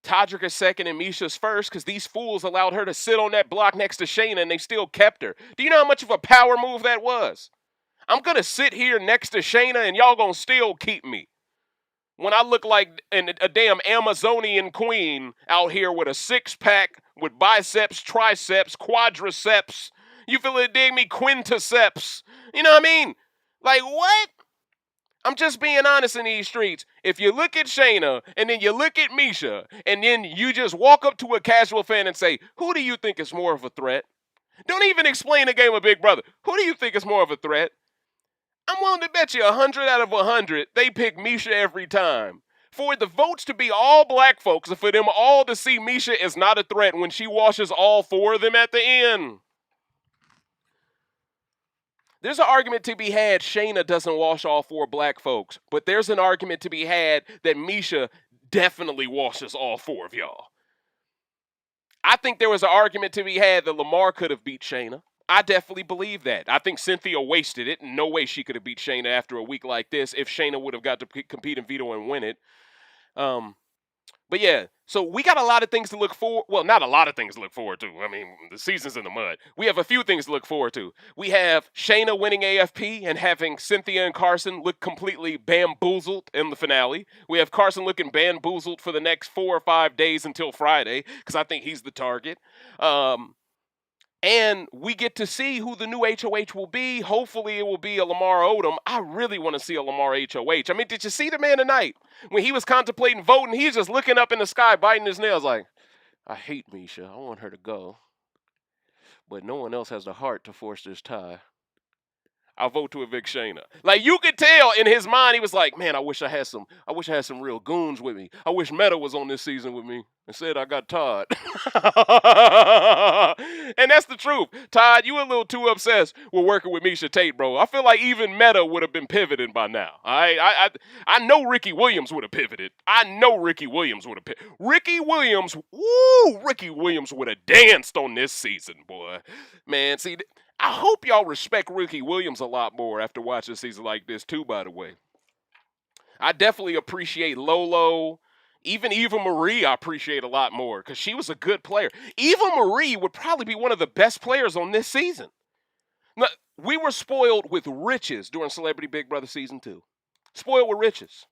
S1: TODRICK is 2nd and MIESHA's 1st because these fools allowed her to sit on that block next to Shayna and they still kept her. Do you know how much of a power move that was? I'm going to sit here next to Shayna and y'all going to still keep me. When I look like a damn Amazonian queen out here with a 6-pack with biceps, triceps, quadriceps. You feel it, dig me? Quinticeps. You know what I mean? Like, what? I'm just being honest in these streets. If you look at Shayna and then you look at MIESHA and then you just walk up to a casual fan and say, who do you think is more of a threat? Don't even explain the game of Big Brother. Who do you think is more of a threat? I'm willing to bet you 100 out of 100 they pick MIESHA every time. For the votes to be all black folks and for them all to see MIESHA as not a threat when she washes all 4 of them at the end. There's an argument to be had Shayna doesn't wash all 4 black folks, but there's an argument to be had that MIESHA definitely washes all 4 of y'all. I think there was an argument to be had that LAMAR could have beat Shayna. I definitely believe that. I think Cynthia wasted it. No way she could have beat Shayna after a week like this if Shayna would have got to compete in veto and win it. But yeah, so we got a lot of things to look forward. Well, not a lot of things to look forward to. I mean, the season's in the mud. We have a few things to look forward to. We have Shayna winning AFP and having Cynthia and Carson look completely bamboozled in the finale. We have Carson looking bamboozled for the next 4 or 5 days until Friday because I think he's the target. And we get to see who the new HOH will be. Hopefully it will be a LAMAR ODOM. I really want to see a LAMAR HOH. I mean, did you see the man tonight? When he was contemplating voting, he was just looking up in the sky, biting his nails like, I hate MIESHA. I want her to go. But no one else has the heart to force this tie. I'll vote to evict Shayna. Like, you could tell in his mind, he was like, man, I wish I had some real goons with me. I wish Meta was on this season with me. Instead, I got Todd. And that's the truth. Todd, you a little too obsessed with working with MIESHA Tate, bro. I feel like even Meta would have been pivoting by now. All right? I know Ricky Williams would have pivoted. Ricky Williams would have danced on this season, boy. Man, see, I hope y'all respect Ricky Williams a lot more after watching a season like this, too, by the way. I definitely appreciate Lolo. Even Eva Marie, I appreciate a lot more because she was a good player. Eva Marie would probably be one of the best players on this season. Now, we were spoiled with riches during Celebrity Big Brother Season 2. Spoiled with riches.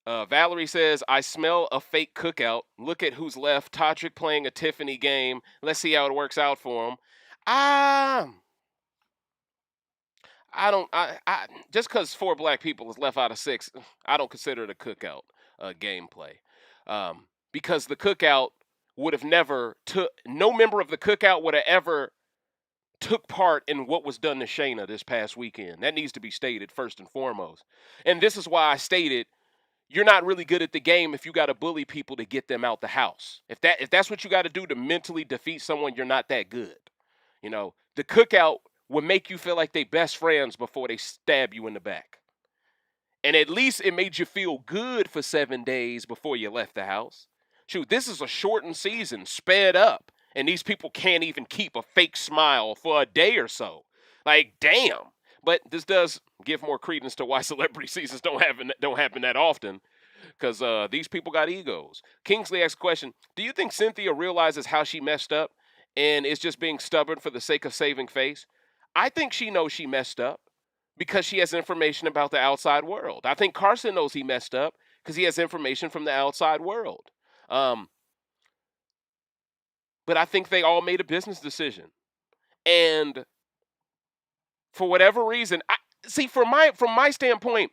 S1: Valerie says, I smell a fake cookout. Look at who's left. TODRICK playing a Tiffany game. Let's see how it works out for him. Just because 4 black people is left out of 6, I don't consider it a cookout gameplay. Because the cookout would have never no member of the cookout would have ever took part in what was done to Shayna this past weekend. That needs to be stated first and foremost. And this is why I stated, you're not really good at the game if you got to bully people to get them out the house. If that's what you got to do to mentally defeat someone, you're not that good. You know, the cookout would make you feel like they best friends before they stab you in the back. And at least it made you feel good for 7 days before you left the house. Shoot, this is a shortened season, sped up, and these people can't even keep a fake smile for a day or so. Like, damn. But this does give more credence to why celebrity seasons don't happen that often, because these people got egos. Kingsley asks a question, do you think Cynthia realizes how she messed up and is just being stubborn for the sake of saving face? I think she knows she messed up because she has information about the outside world. I think Carson knows he messed up because he has information from the outside world. But I think they all made a business decision. And for whatever reason, from my standpoint,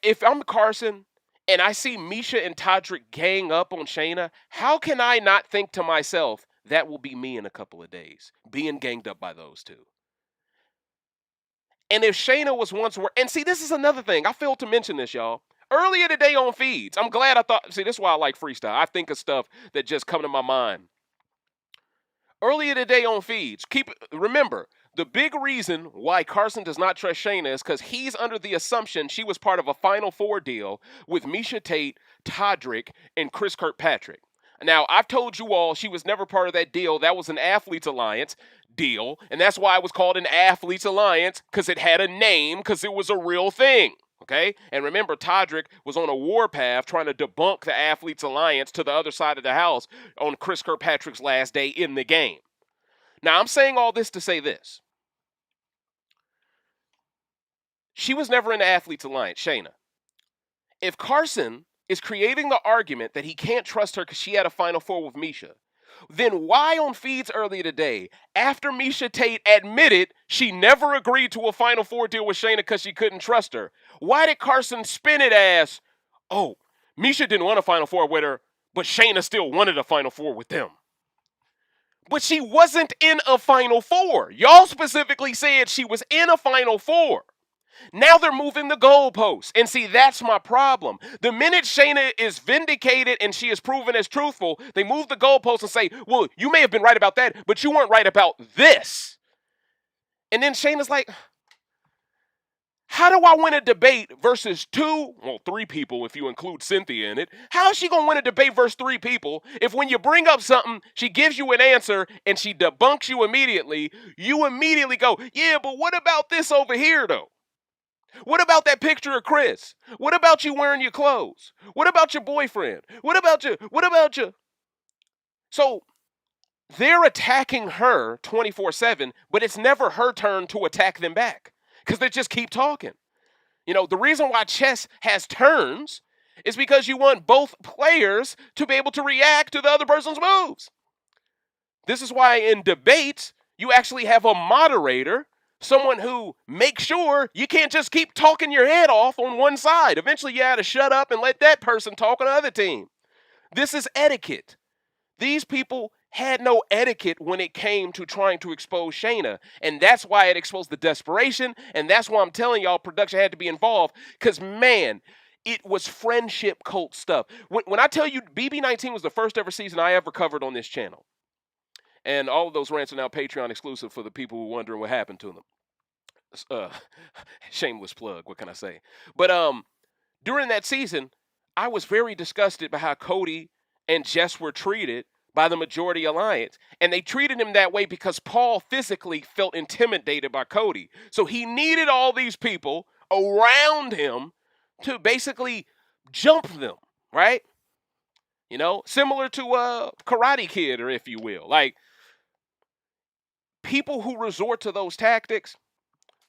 S1: if I'm Carson and I see MIESHA and TODRICK gang up on Shayna, how can I not think to myself, that will be me in a couple of days, being ganged up by those two? And if Shayna was once and see, this is another thing. I failed to mention this, y'all. Earlier today on feeds, I'm glad I thought, see, this is why I like freestyle. I think of stuff that just come to my mind. Earlier today on feeds, remember, the big reason why Carson does not trust Shayna is because he's under the assumption she was part of a Final Four deal with MIESHA Tate, TODRICK, and KRESSLEY. Now, I've told you all she was never part of that deal. That was an Athletes Alliance deal, and that's why it was called an Athletes Alliance, because it had a name, because it was a real thing, okay? And remember, TODRICK was on a warpath trying to debunk the Athletes Alliance to the other side of the house on KIRKPATRICK's last day in the game. Now, I'm saying all this to say this. She was never in the Athletes Alliance, Shayna. If Carson is creating the argument that he can't trust her because she had a Final Four with MIESHA, then why on feeds earlier today, after MIESHA Tate admitted she never agreed to a Final Four deal with Shayna because she couldn't trust her, why did Carson spin it as, oh, MIESHA didn't want a Final Four with her, but Shayna still wanted a Final Four with them? But she wasn't in a Final Four. Y'all specifically said she was in a Final Four. Now they're moving the goalposts. And see, that's my problem. The minute Shayna is vindicated and she is proven as truthful, they move the goalposts and say, well, you may have been right about that, but you weren't right about this. And then Shayna's like, how do I win a debate versus three people if you include Cynthia in it? How is she going to win a debate versus 3 people if when you bring up something, she gives you an answer and she debunks you immediately go, yeah, but what about this over here, though? What about that picture of Chris? What about you wearing your clothes? What about your boyfriend? What about you? So they're attacking her 24/7, but it's never her turn to attack them back because they just keep talking. You know, the reason why chess has turns is because you want both players to be able to react to the other person's moves. This is why in debates, you actually have a moderator, someone who makes sure you can't just keep talking your head off on one side. Eventually, you have to shut up and let that person talk on the other team. This is etiquette. These people had no etiquette when it came to trying to expose Shayna, and that's why it exposed the desperation, and that's why I'm telling y'all production had to be involved, because, man, it was friendship cult stuff. When I tell you BB19 was the first ever season I ever covered on this channel, and all of those rants are now Patreon exclusive for the people who are wondering what happened to them. Shameless plug, what can I say? But during that season, I was very disgusted by how Cody and Jess were treated by the majority alliance. And they treated him that way because Paul physically felt intimidated by Cody. So he needed all these people around him to basically jump them, right? You know, similar to Karate Kid, or if you will. Like, people who resort to those tactics,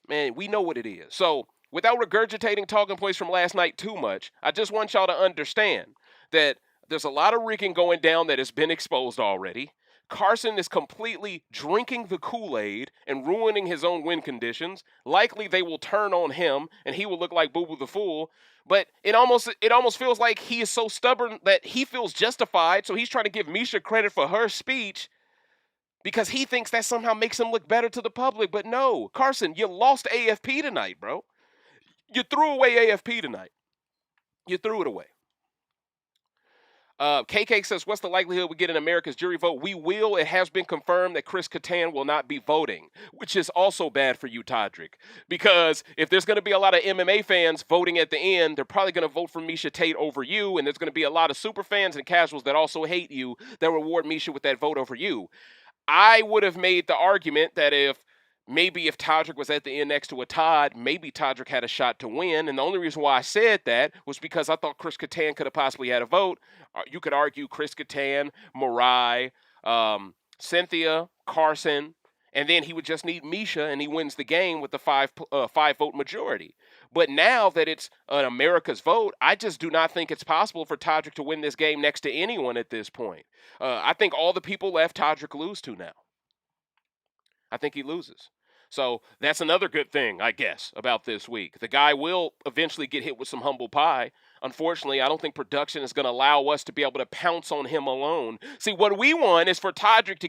S1: man, we know what it is. So without regurgitating talking points from last night too much, I just want y'all to understand that there's a lot of rigging going down that has been exposed already. Carson is completely drinking the Kool-Aid and ruining his own win conditions. Likely they will turn on him and he will look like Boo Boo the Fool. But it almost feels like he is so stubborn that he feels justified. So he's trying to give MIESHA credit for her speech because he thinks that somehow makes him look better to the public. But no, Carson, you lost AFP tonight, bro. You threw away AFP tonight. You threw it away. KK says, what's the likelihood we get an America's jury vote? We will. It has been confirmed that KRESSLEY will not be voting, which is also bad for you, TODRICK. Because if there's going to be a lot of MMA fans voting at the end, they're probably going to vote for MIESHA Tate over you, and there's going to be a lot of super fans and casuals that also hate you that reward MIESHA with that vote over you. I would have made the argument that if TODRICK was at the end next to a Todd, maybe TODRICK had a shot to win. And the only reason why I said that was because I thought KRESSLEY could have possibly had a vote. You could argue KRESSLEY, MARAI, CYNTHIA, CARSON, and then he would just need MIESHA, and he wins the game with the five vote majority. But now that it's an America's vote, I just do not think it's possible for TODRICK to win this game next to anyone at this point. I think all the people left TODRICK lose to now. I think he loses. So that's another good thing, I guess, about this week. The guy will eventually get hit with some humble pie. Unfortunately, I don't think production is going to allow us to be able to pounce on him alone. See, what we want is for TODRICK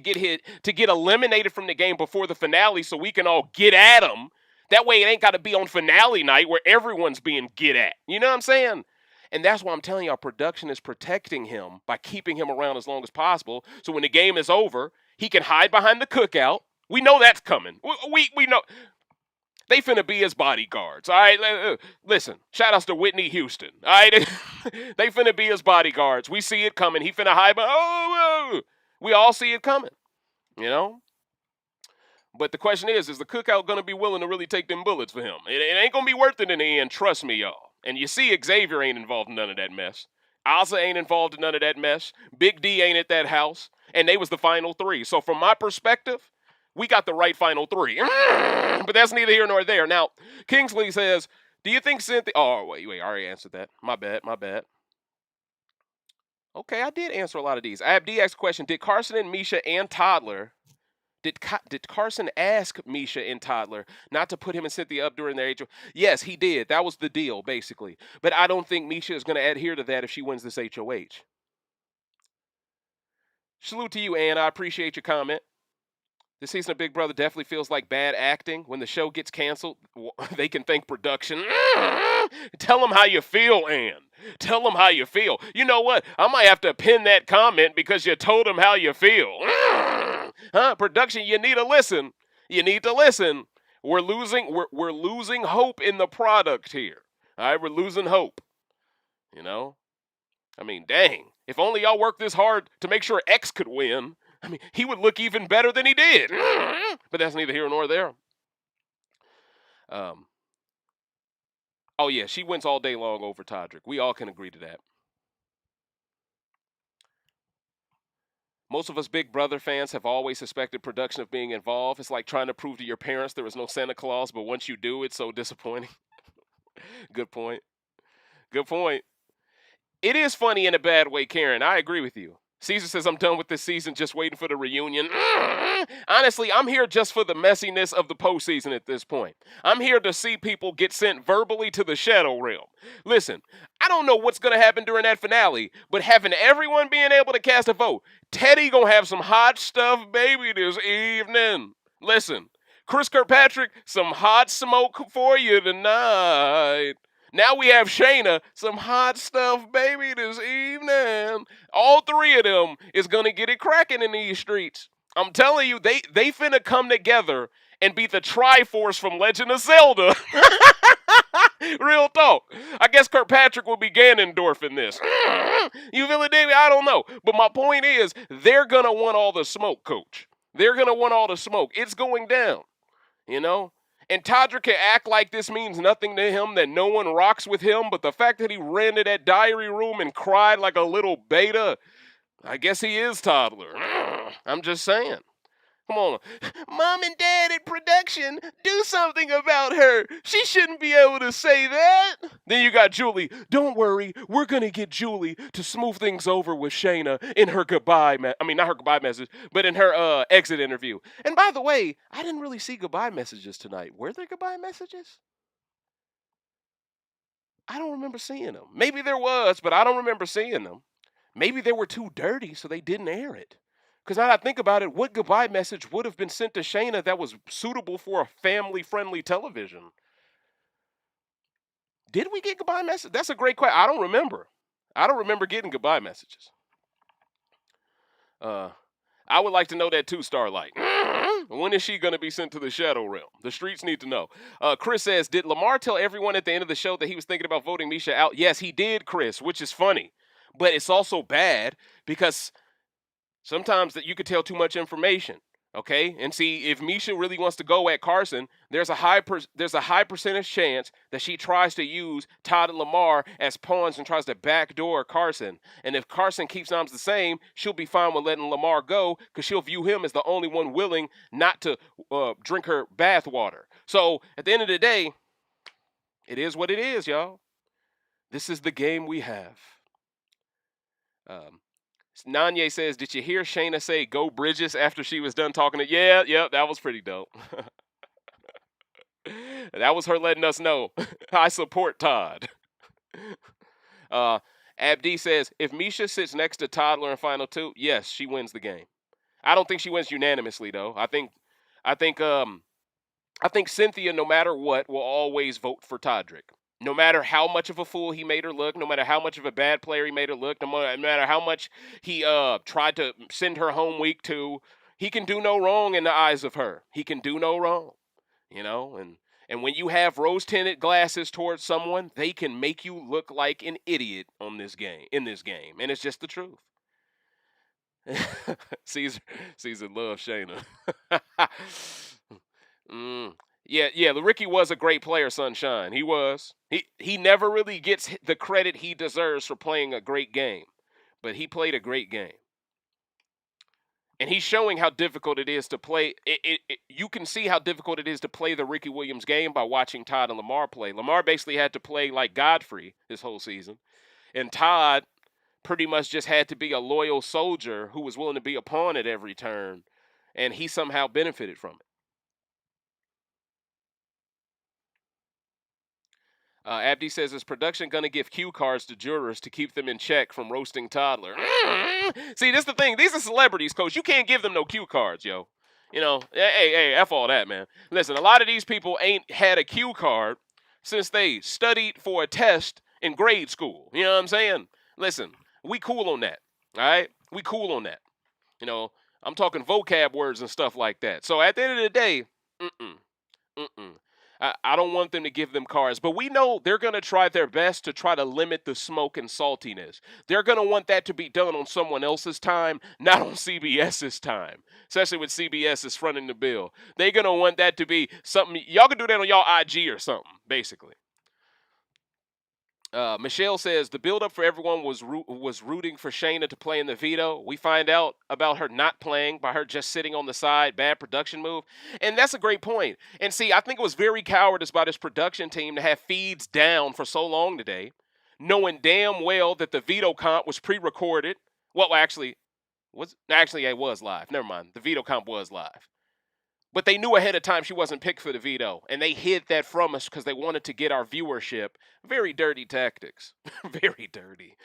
S1: to get eliminated from the game before the finale so we can all get at him. That way it ain't got to be on finale night where everyone's being get at. You know what I'm saying? And that's why I'm telling y'all, production is protecting him by keeping him around as long as possible. So when the game is over, he can hide behind the cookout. We know that's coming. We know. They finna be his bodyguards, all right? Listen, shout-outs to Whitney Houston, all right? They finna be his bodyguards. We see it coming. He finna hide behind. We all see it coming, you know? But the question is the cookout going to be willing to really take them bullets for him? It ain't going to be worth it in the end, trust me, y'all. And you see Xavier ain't involved in none of that mess. Ozza ain't involved in none of that mess. Big D ain't at that house. And they was the final three. So from my perspective, we got the right final three. But that's neither here nor there. Now, Kingsley says, do you think CYNTHIA... Oh, wait, I already answered that. My bad. Okay, I did answer a lot of these. I have DX question. Did Carson and MIESHA and Toddler... Did Carson ask MIESHA and Toddler not to put him and CYNTHIA up during their HOH? Yes, he did. That was the deal, basically. But I don't think MIESHA is going to adhere to that if she wins this HOH. Salute to you, Ann. I appreciate your comment. This season of Big Brother definitely feels like bad acting. When the show gets canceled, they can thank production. Tell them how you feel, Ann. Tell them how you feel. You know what? I might have to pin that comment because you told them how you feel. Huh? Production, you need to listen. You need to listen. We're losing hope in the product here. All right, we're losing hope. You know? I mean, dang. If only y'all worked this hard to make sure X could win. I mean, he would look even better than he did. But that's neither here nor there. Oh, yeah, she wins all day long over TODRICK. We all can agree to that. Most of us Big Brother fans have always suspected production of being involved. It's like trying to prove to your parents there was no Santa Claus, but once you do, it's so disappointing. Good point. Good point. It is funny in a bad way, Karen. I agree with you. Caesar says, I'm done with this season, just waiting for the reunion. Honestly, I'm here just for the messiness of the postseason at this point. I'm here to see people get sent verbally to the Shadow Realm. Listen, I don't know what's going to happen during that finale, but having everyone being able to cast a vote, TEDDI going to have some hot stuff, baby, this evening. Listen, KRESSLEY, some hot smoke for you tonight. Now we have Shayna, some hot stuff, baby, this evening. All three of them is going to get it cracking in these streets. I'm telling you, they finna come together and be the Triforce from Legend of Zelda. Real talk. I guess KIRKPATRICK will be Ganondorf in this. You feel it, David? I don't know. But my point is, they're going to want all the smoke, coach. They're going to want all the smoke. It's going down, you know? And TODRICK can act like this means nothing to him, that no one rocks with him, but the fact that he ran to that diary room and cried like a little beta, I guess he is toddler. I'm just saying. Come on. Mom and Dad at production, do something about her. She shouldn't be able to say that. Then you got Julie. Don't worry, we're going to get Julie to smooth things over with Shayna in her goodbye, not her goodbye message, but in her exit interview. And by the way, I didn't really see goodbye messages tonight. Were there goodbye messages? I don't remember seeing them. Maybe there was, but I don't remember seeing them. Maybe they were too dirty, so they didn't air it. Because now that I think about it, what goodbye message would have been sent to Shayna that was suitable for a family-friendly television? Did we get goodbye messages? That's a great question. I don't remember. I don't remember getting goodbye messages. Uh, I would like to know that too, Starlight. When is she going to be sent to the Shadow Realm? The streets need to know. Chris says, did Lamar tell everyone at the end of the show that he was thinking about voting MIESHA out? Yes, he did, Chris, which is funny. But it's also bad because sometimes that you could tell too much information. Okay, and see if MIESHA really wants to go at CARSON, there's a high percentage chance that she tries to use Todd and Lamar as pawns and tries to backdoor CARSON. And if CARSON keeps on the same, she'll be fine with letting Lamar go because she'll view him as the only one willing not to drink her bath water. So at the end of the day, it is what it is, y'all. This is the game we have. Nanye says, did you hear Shayna say go Bridges after she was done talking to? Yeah, that was pretty dope. That was her letting us know I support Todd. Abdi says, if MIESHA sits next to Toddler in Final 2, yes, she wins the game. I don't think she wins unanimously though. I think CYNTHIA, no matter what, will always vote for TODRICK. No matter how much of a fool he made her look, no matter how much of a bad player he made her look, no matter how much he tried to send her home week 2, he can do no wrong in the eyes of her. He can do no wrong, you know. And when you have rose-tinted glasses towards someone, they can make you look like an idiot in this game, and it's just the truth. Caesar loves Shayna. Yeah, Ricky was a great player, Sunshine. He was. He never really gets the credit he deserves for playing a great game, but he played a great game. And he's showing how difficult it is to play. You can see how difficult it is to play the Ricky Williams game by watching Todd and Lamar play. Lamar basically had to play like Godfrey this whole season, and Todd pretty much just had to be a loyal soldier who was willing to be a pawn at every turn, and he somehow benefited from it. Abdi says, is production going to give cue cards to jurors to keep them in check from roasting Toddler? See, this is the thing. These are celebrities, Coach. You can't give them no cue cards, yo. You know, hey, F all that, man. Listen, a lot of these people ain't had a cue card since they studied for a test in grade school. You know what I'm saying? Listen, we cool on that, all right? We cool on that. You know, I'm talking vocab words and stuff like that. So at the end of the day, I don't want them to give them cards, but we know they're going to try their best to try to limit the smoke and saltiness. They're going to want that to be done on someone else's time, not on CBS's time, especially with CBS fronting the bill. They're going to want that to be something. Y'all can do that on y'all IG or something, basically. Michelle says the build-up for everyone was rooting for Shayna to play in the veto. We find out about her not playing by her just sitting on the side. Bad production move. And that's a great point. And see, I think it was very cowardice by this production team to have feeds down for so long today, knowing damn well that the veto comp was pre-recorded. Well, actually, it was live. Never mind. The veto comp was live. But they knew ahead of time she wasn't picked for the veto, and they hid that from us because they wanted to get our viewership. Very dirty tactics. Very dirty.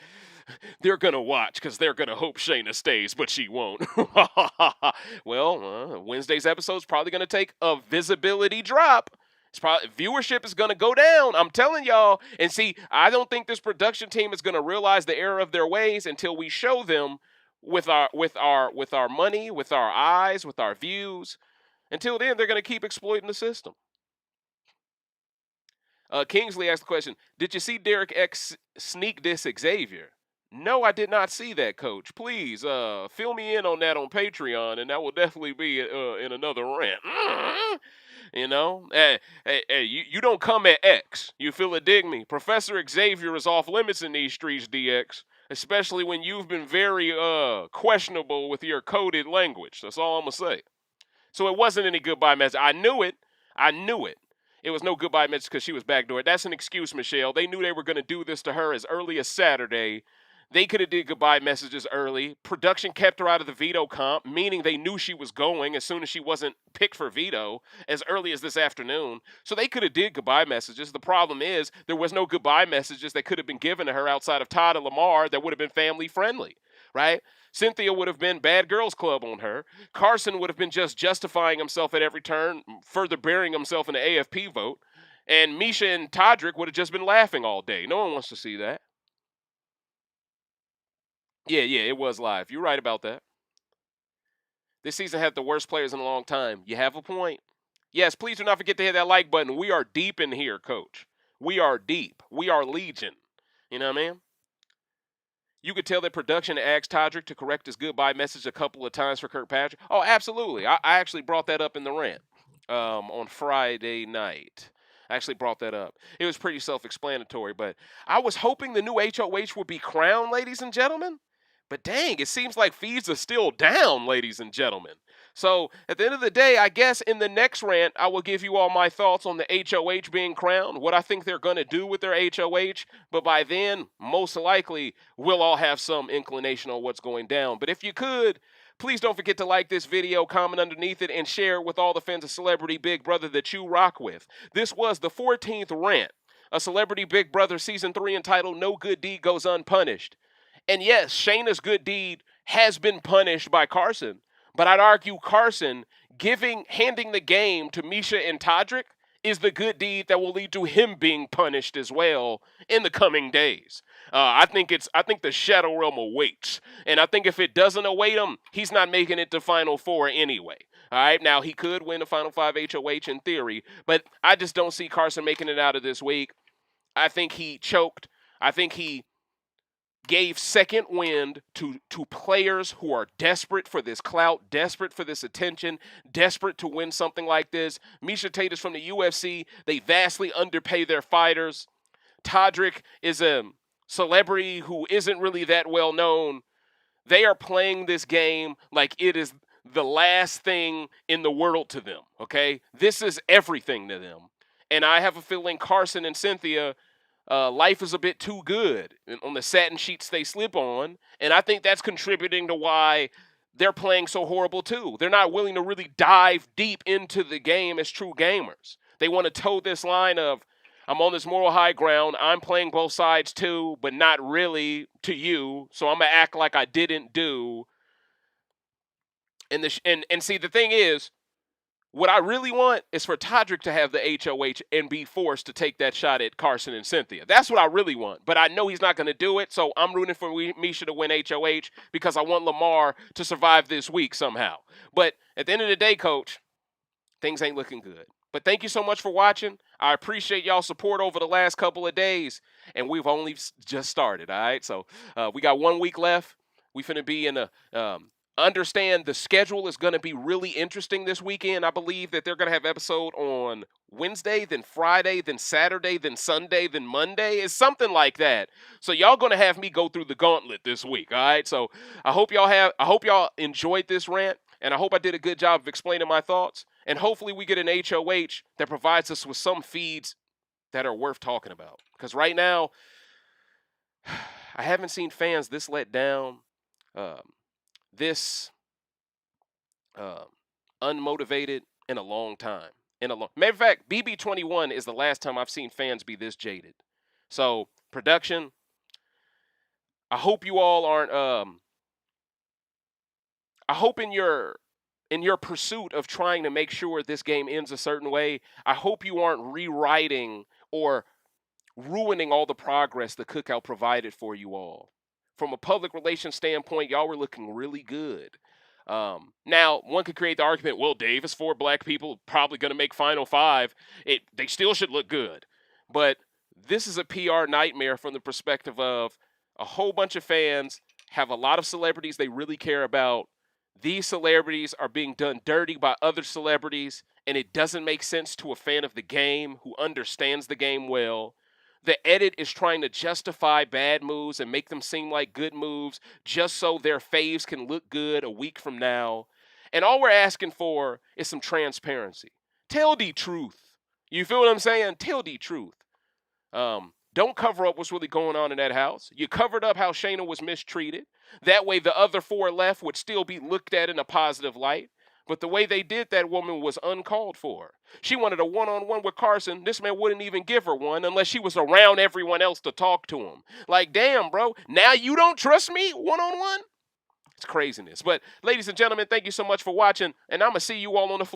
S1: They're going to watch because they're going to hope Shayna stays, but she won't. Well, Wednesday's episode is probably going to take a visibility drop. It's probably viewership is going to go down. I'm telling y'all. And see, I don't think this production team is going to realize the error of their ways until we show them with our money, with our eyes, with our views. Until then, they're going to keep exploiting the system. Kingsley asked the question, did you see Derek X sneak diss Xavier? No, I did not see that, Coach. Please, fill me in on that on Patreon, and that will definitely be in another rant. You know? Hey, you don't come at X. You feel it, dig me? Professor Xavier is off limits in these streets, DX. Especially when you've been very questionable with your coded language. That's all I'm going to say. So it wasn't any goodbye message. I knew it. It was no goodbye message because she was backdoored. That's an excuse, Michelle. They knew they were going to do this to her as early as Saturday. They could have did goodbye messages early. Production kept her out of the veto comp, meaning they knew she was going as soon as she wasn't picked for veto as early as this afternoon. So they could have did goodbye messages. The problem is there was no goodbye messages that could have been given to her outside of Todd and Lamar that would have been family friendly, right? CYNTHIA would have been Bad Girls Club on her. CARSON would have been just justifying himself at every turn, further burying himself in the AFP vote. And MIESHA and TODRICK would have just been laughing all day. No one wants to see that. Yeah, it was live. You're right about that. This season had the worst players in a long time. You have a point. Yes, please do not forget to hit that like button. We are deep in here, coach. We are deep. We are legion. You know what I mean? You could tell that production asked TODRICK to correct his goodbye message a couple of times for Kirkpatrick. Oh, absolutely. I actually brought that up in the rant on Friday night. I actually brought that up. It was pretty self-explanatory, but I was hoping the new HOH would be crowned, ladies and gentlemen. But dang, it seems like fees are still down, ladies and gentlemen. So at the end of the day, I guess in the next rant, I will give you all my thoughts on the HOH being crowned, what I think they're going to do with their HOH. But by then, most likely, we'll all have some inclination on what's going down. But if you could, please don't forget to like this video, comment underneath it, and share it with all the fans of Celebrity Big Brother that you rock with. This was the 14th rant, a Celebrity Big Brother Season 3 entitled No Good Deed Goes Unpunished. And yes, Shayna's good deed has been punished by CARSON, but I'd argue CARSON handing the game to MIESHA and TODRICK is the good deed that will lead to him being punished as well in the coming days. I think the Shadow Realm awaits, and I think if it doesn't await him, he's not making it to Final Four anyway. All right, now he could win the Final 5 HOH in theory, but I just don't see CARSON making it out of this week. I think he choked. I think he gave second wind to players who are desperate for this clout, desperate for this attention, desperate to win something like this. MIESHA Tate is from the UFC. They vastly underpay their fighters. TODRICK is a celebrity who isn't really that well known. They are playing this game like it is the last thing in the world to them, okay? This is everything to them. And I have a feeling CARSON and CYNTHIA, life is a bit too good on the satin sheets they slip on, and I think that's contributing to why they're playing so horrible too. They're not willing to really dive deep into the game as true gamers. They want to toe this line of, I'm on this moral high ground, I'm playing both sides too, but not really to you, so I'm going to act like I didn't do. And see, the thing is, what I really want is for TODRICK to have the HOH and be forced to take that shot at CARSON and CYNTHIA. That's what I really want. But I know he's not going to do it, so I'm rooting for MIESHA to win HOH because I want LAMAR to survive this week somehow. But at the end of the day, coach, things ain't looking good. But thank you so much for watching. I appreciate y'all's support over the last couple of days, and we've only just started, all right? So we got 1 week left. We finna be in a understand the schedule is going to be really interesting this weekend. I believe that they're going to have episode on Wednesday, then Friday, then Saturday, then Sunday, then Monday. It's something like that. So y'all going to have me go through the gauntlet this week, all right? So I hope y'all enjoyed this rant, and I hope I did a good job of explaining my thoughts. And hopefully we get an HOH that provides us with some feeds that are worth talking about. Because right now, I haven't seen fans this let down, this unmotivated in a long time. Matter of fact, BB21 is the last time I've seen fans be this jaded. So, production, I hope you all aren't, I hope in your pursuit of trying to make sure this game ends a certain way, I hope you aren't rewriting or ruining all the progress the cookout provided for you all. From a public relations standpoint, y'all were looking really good. Now, one could create the argument, well, Dave, it's 4 black people probably going to make Final 5. They still should look good. But this is a PR nightmare from the perspective of a whole bunch of fans have a lot of celebrities they really care about. These celebrities are being done dirty by other celebrities, and it doesn't make sense to a fan of the game who understands the game well. The edit is trying to justify bad moves and make them seem like good moves just so their faves can look good a week from now. And all we're asking for is some transparency. Tell the truth. You feel what I'm saying? Tell the truth. Don't cover up what's really going on in that house. You covered up how Shayna was mistreated. That way the other 4 left would still be looked at in a positive light. But the way they did that woman was uncalled for. She wanted a one-on-one with CARSON. This man wouldn't even give her one unless she was around everyone else to talk to him. Like, damn, bro, now you don't trust me one-on-one? It's craziness. But, ladies and gentlemen, thank you so much for watching, and I'm going to see you all on the floor.